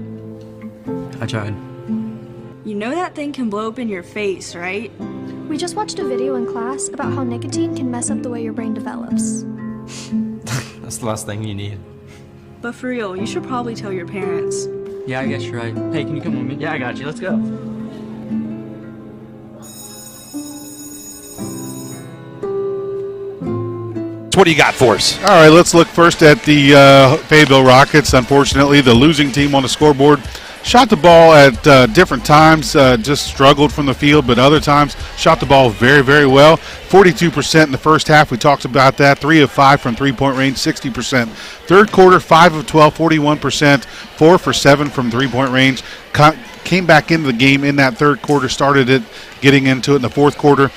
I tried. You know that thing can blow up in your face, right? We just watched a video in class about how nicotine can mess up the way your brain develops. That's the last thing you need. But for real, you should probably tell your parents. Yeah, I guess you're right. Hey, can you come with me? Yeah, I got you. Let's go. What do you got for us? All right, let's look first at the Fayetteville Rockets. Unfortunately, the losing team on the scoreboard shot the ball at different times, just struggled from the field, but other times shot the ball very, very well. 42% in the first half. We talked about that. 3 of 5 from three-point range, 60%. Third quarter, 5 of 12, 41%. 4 for 7 from three-point range. Came back into the game in that third quarter, started it, getting into it in the fourth quarter.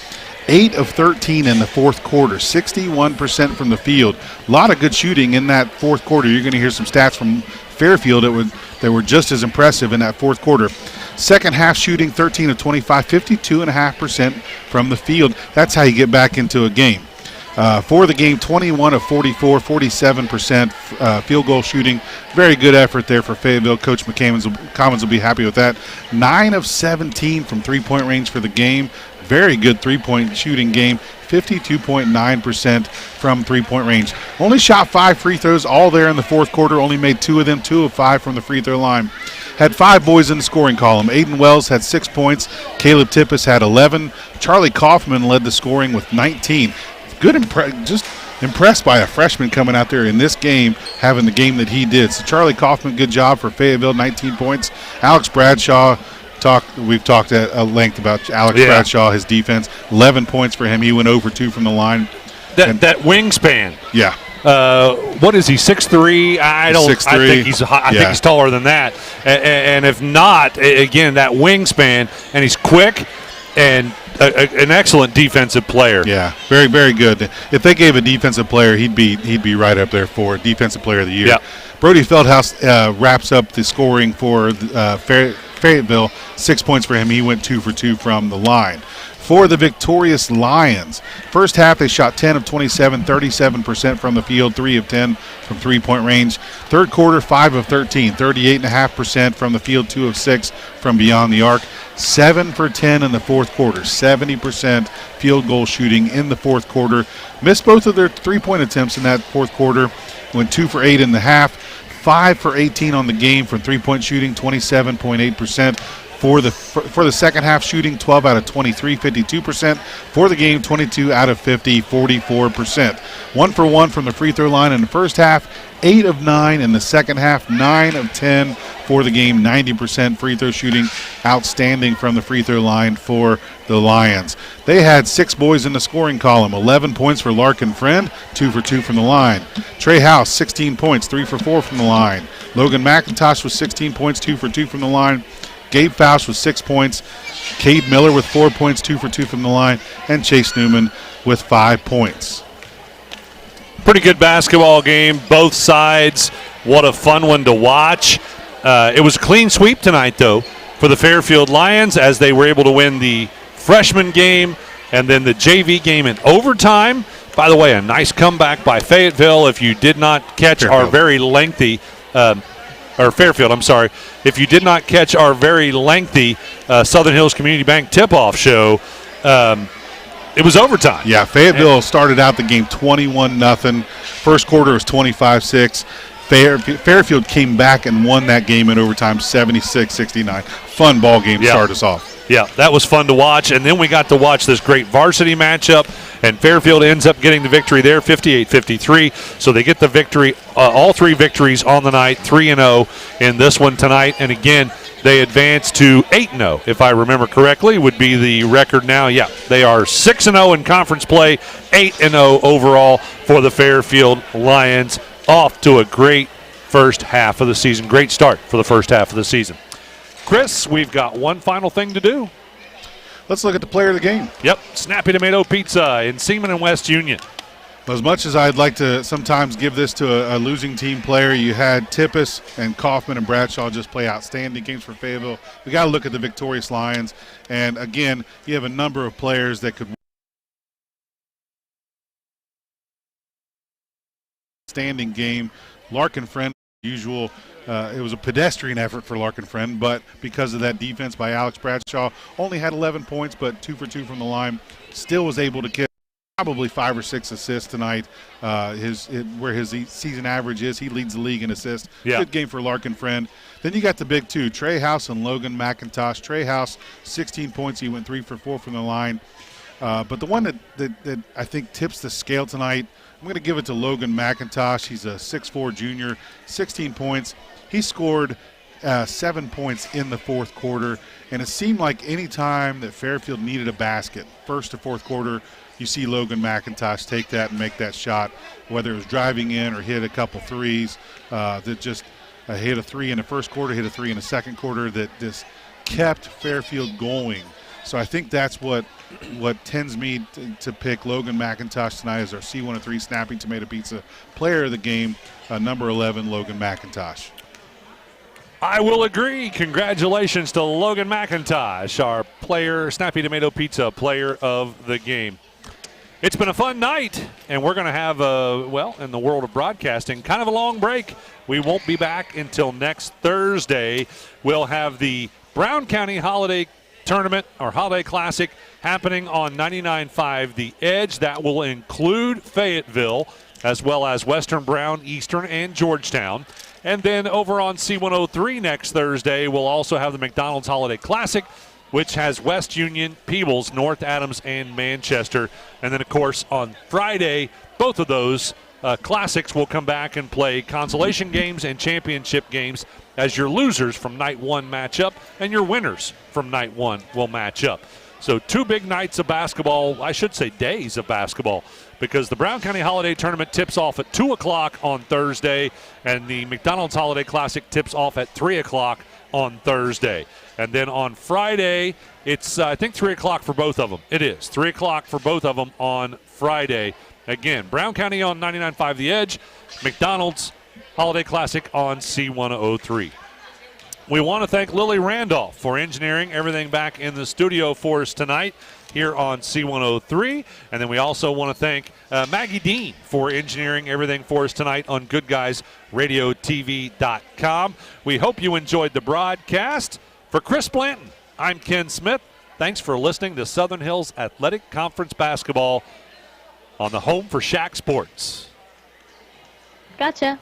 8 of 13 in the fourth quarter, 61% from the field. A lot of good shooting in that fourth quarter. You're going to hear some stats from Fairfield that were just as impressive in that fourth quarter. Second half shooting, 13 of 25, 52.5% from the field. That's how you get back into a game. For the game, 21 of 44, 47% field goal shooting. Very good effort there for Fayetteville. Coach Commons will be happy with that. 9 of 17 from three-point range for the game. Very good three-point shooting game, 52.9% from three-point range. Only shot 5 free throws, all there in the fourth quarter. Only made 2 of them, 2 of 5 from the free throw line. Had 5 boys in the scoring column. Aiden Wells had 6 points. Caleb Tippis had 11. Charlie Kaufman led the scoring with 19. Just impressed by a freshman coming out there in this game, having the game that he did. So Charlie Kaufman, good job for Fayetteville, 19 points. Alex Bradshaw, we've talked at length about Alex Bradshaw, his defense. 11 points for him. He went over 2 from the line. That wingspan. Yeah. What is he? 6'3"? I think he's taller than that. And if not, again, that wingspan, and he's quick and an excellent defensive player. Yeah, very, very good. If they gave a defensive player, he'd be right up there for Defensive Player of the Year. Yeah. Brody Feldhouse wraps up the scoring for Fayetteville. 6 points for him. He went 2 for 2 from the line. For the victorious Lions, first half they shot 10 of 27, 37% from the field, 3 of 10 from three-point range. Third quarter, 5 of 13, 38.5% from the field, 2 of 6 from beyond the arc. 7 for 10 in the fourth quarter, 70% field goal shooting in the fourth quarter. Missed both of their three-point attempts in that fourth quarter, went 2 for 8 in the half. 5 for 18 on the game from three-point shooting, 27.8%. For the second half shooting, 12 out of 23, 52%. For the game, 22 out of 50, 44%. 1 for 1 from the free throw line in the first half, 8 of 9 in the second half, 9 of 10 for the game, 90% free throw shooting. Outstanding from the free throw line for the Lions. They had 6 boys in the scoring column. 11 points for Larkin Friend, 2 for 2 from the line. Trey House, 16 points, 3 for 4 from the line. Logan McIntosh with 16 points, 2 for 2 from the line. Gabe Faust with 6 points. Cade Miller with 4 points, 2 for 2 from the line. And Chase Newman with 5 points. Pretty good basketball game, both sides. What a fun one to watch. It was a clean sweep tonight, though, for the Fairfield Lions, as they were able to win the freshman game and then the JV game in overtime. By the way, a nice comeback by Fayetteville. If you did not catch our very lengthy Fairfield, I'm sorry. If you did not catch our very lengthy Southern Hills Community Bank tip-off show, it was overtime. Yeah, Fayetteville started out the game 21-0. First quarter was 25-6. Fairfield came back and won that game in overtime, 76-69. Fun ball game to start us off. Yeah, that was fun to watch. And then we got to watch this great varsity matchup, and Fairfield ends up getting the victory there, 58-53. So they get the victory, all 3 victories on the night, 3-0 in this one tonight. And again, they advance to 8-0, if I remember correctly, would be the record now. Yeah, they are 6-0 in conference play, 8-0 overall for the Fairfield Lions. Off to a great first half of the season. Great start for the first half of the season. Chris, we've got one final thing to do. Let's look at the player of the game. Yep, Snappy Tomato Pizza in Seaman and West Union. As much as I'd like to sometimes give this to a losing team player, you had Tippis and Kaufman and Bradshaw just play outstanding games for Fayetteville. We got to look at the victorious Lions. And, again, you have a number of players that could standing game. Larkin Friend, usual. It was a pedestrian effort for Larkin Friend, but because of that defense by Alex Bradshaw, only had 11 points, but 2 for 2 from the line. Still was able to get probably 5 or 6 assists tonight. Where his season average is, he leads the league in assists. Yeah. Good game for Larkin Friend. Then you got the big two, Trey House and Logan McIntosh. Trey House, 16 points. He went 3 for 4 from the line. But the one that I think tips the scale tonight, I'm going to give it to Logan McIntosh. He's a 6'4 junior, 16 points. He scored 7 points in the fourth quarter, and it seemed like any time that Fairfield needed a basket, first to fourth quarter, you see Logan McIntosh take that and make that shot, whether it was driving in or hit a couple threes. That just hit a 3 in the first quarter, hit a 3 in the second quarter, that just kept Fairfield going. So I think that's what tends me to pick Logan McIntosh tonight as our C103 Snapping Tomato Pizza player of the game, number 11, Logan McIntosh. I will agree. Congratulations to Logan McIntosh, our player, Snappy Tomato Pizza player of the game. It's been a fun night, and we're going to have, in the world of broadcasting, kind of a long break. We won't be back until next Thursday. We'll have the Brown County Holiday Tournament or Holiday Classic happening on 99.5 The Edge. That will include Fayetteville, as well as Western Brown, Eastern, and Georgetown. And then over on C103 next Thursday, we'll also have the McDonald's Holiday Classic, which has West Union, Peebles, North Adams, and Manchester. And then, of course, on Friday, both of those classics will come back and play consolation games and championship games as your losers from night one match up and your winners from night one will match up. So 2 big nights of basketball, I should say days of basketball, because the Brown County Holiday Tournament tips off at 2 o'clock on Thursday, and the McDonald's Holiday Classic tips off at 3 o'clock on Thursday. And then on Friday, it's, I think, 3 o'clock for both of them. It is 3 o'clock for both of them on Friday. Again, Brown County on 99.5 The Edge, McDonald's Holiday Classic on C103. We want to thank Lily Randolph for engineering everything back in the studio for us tonight here on C103. And then we also want to thank Maggie Dean for engineering everything for us tonight on Goodguysradiotv.com. We hope you enjoyed the broadcast. For Chris Blanton, I'm Ken Smith. Thanks for listening to Southern Hills Athletic Conference Basketball on the home for SHAC Sports. Gotcha.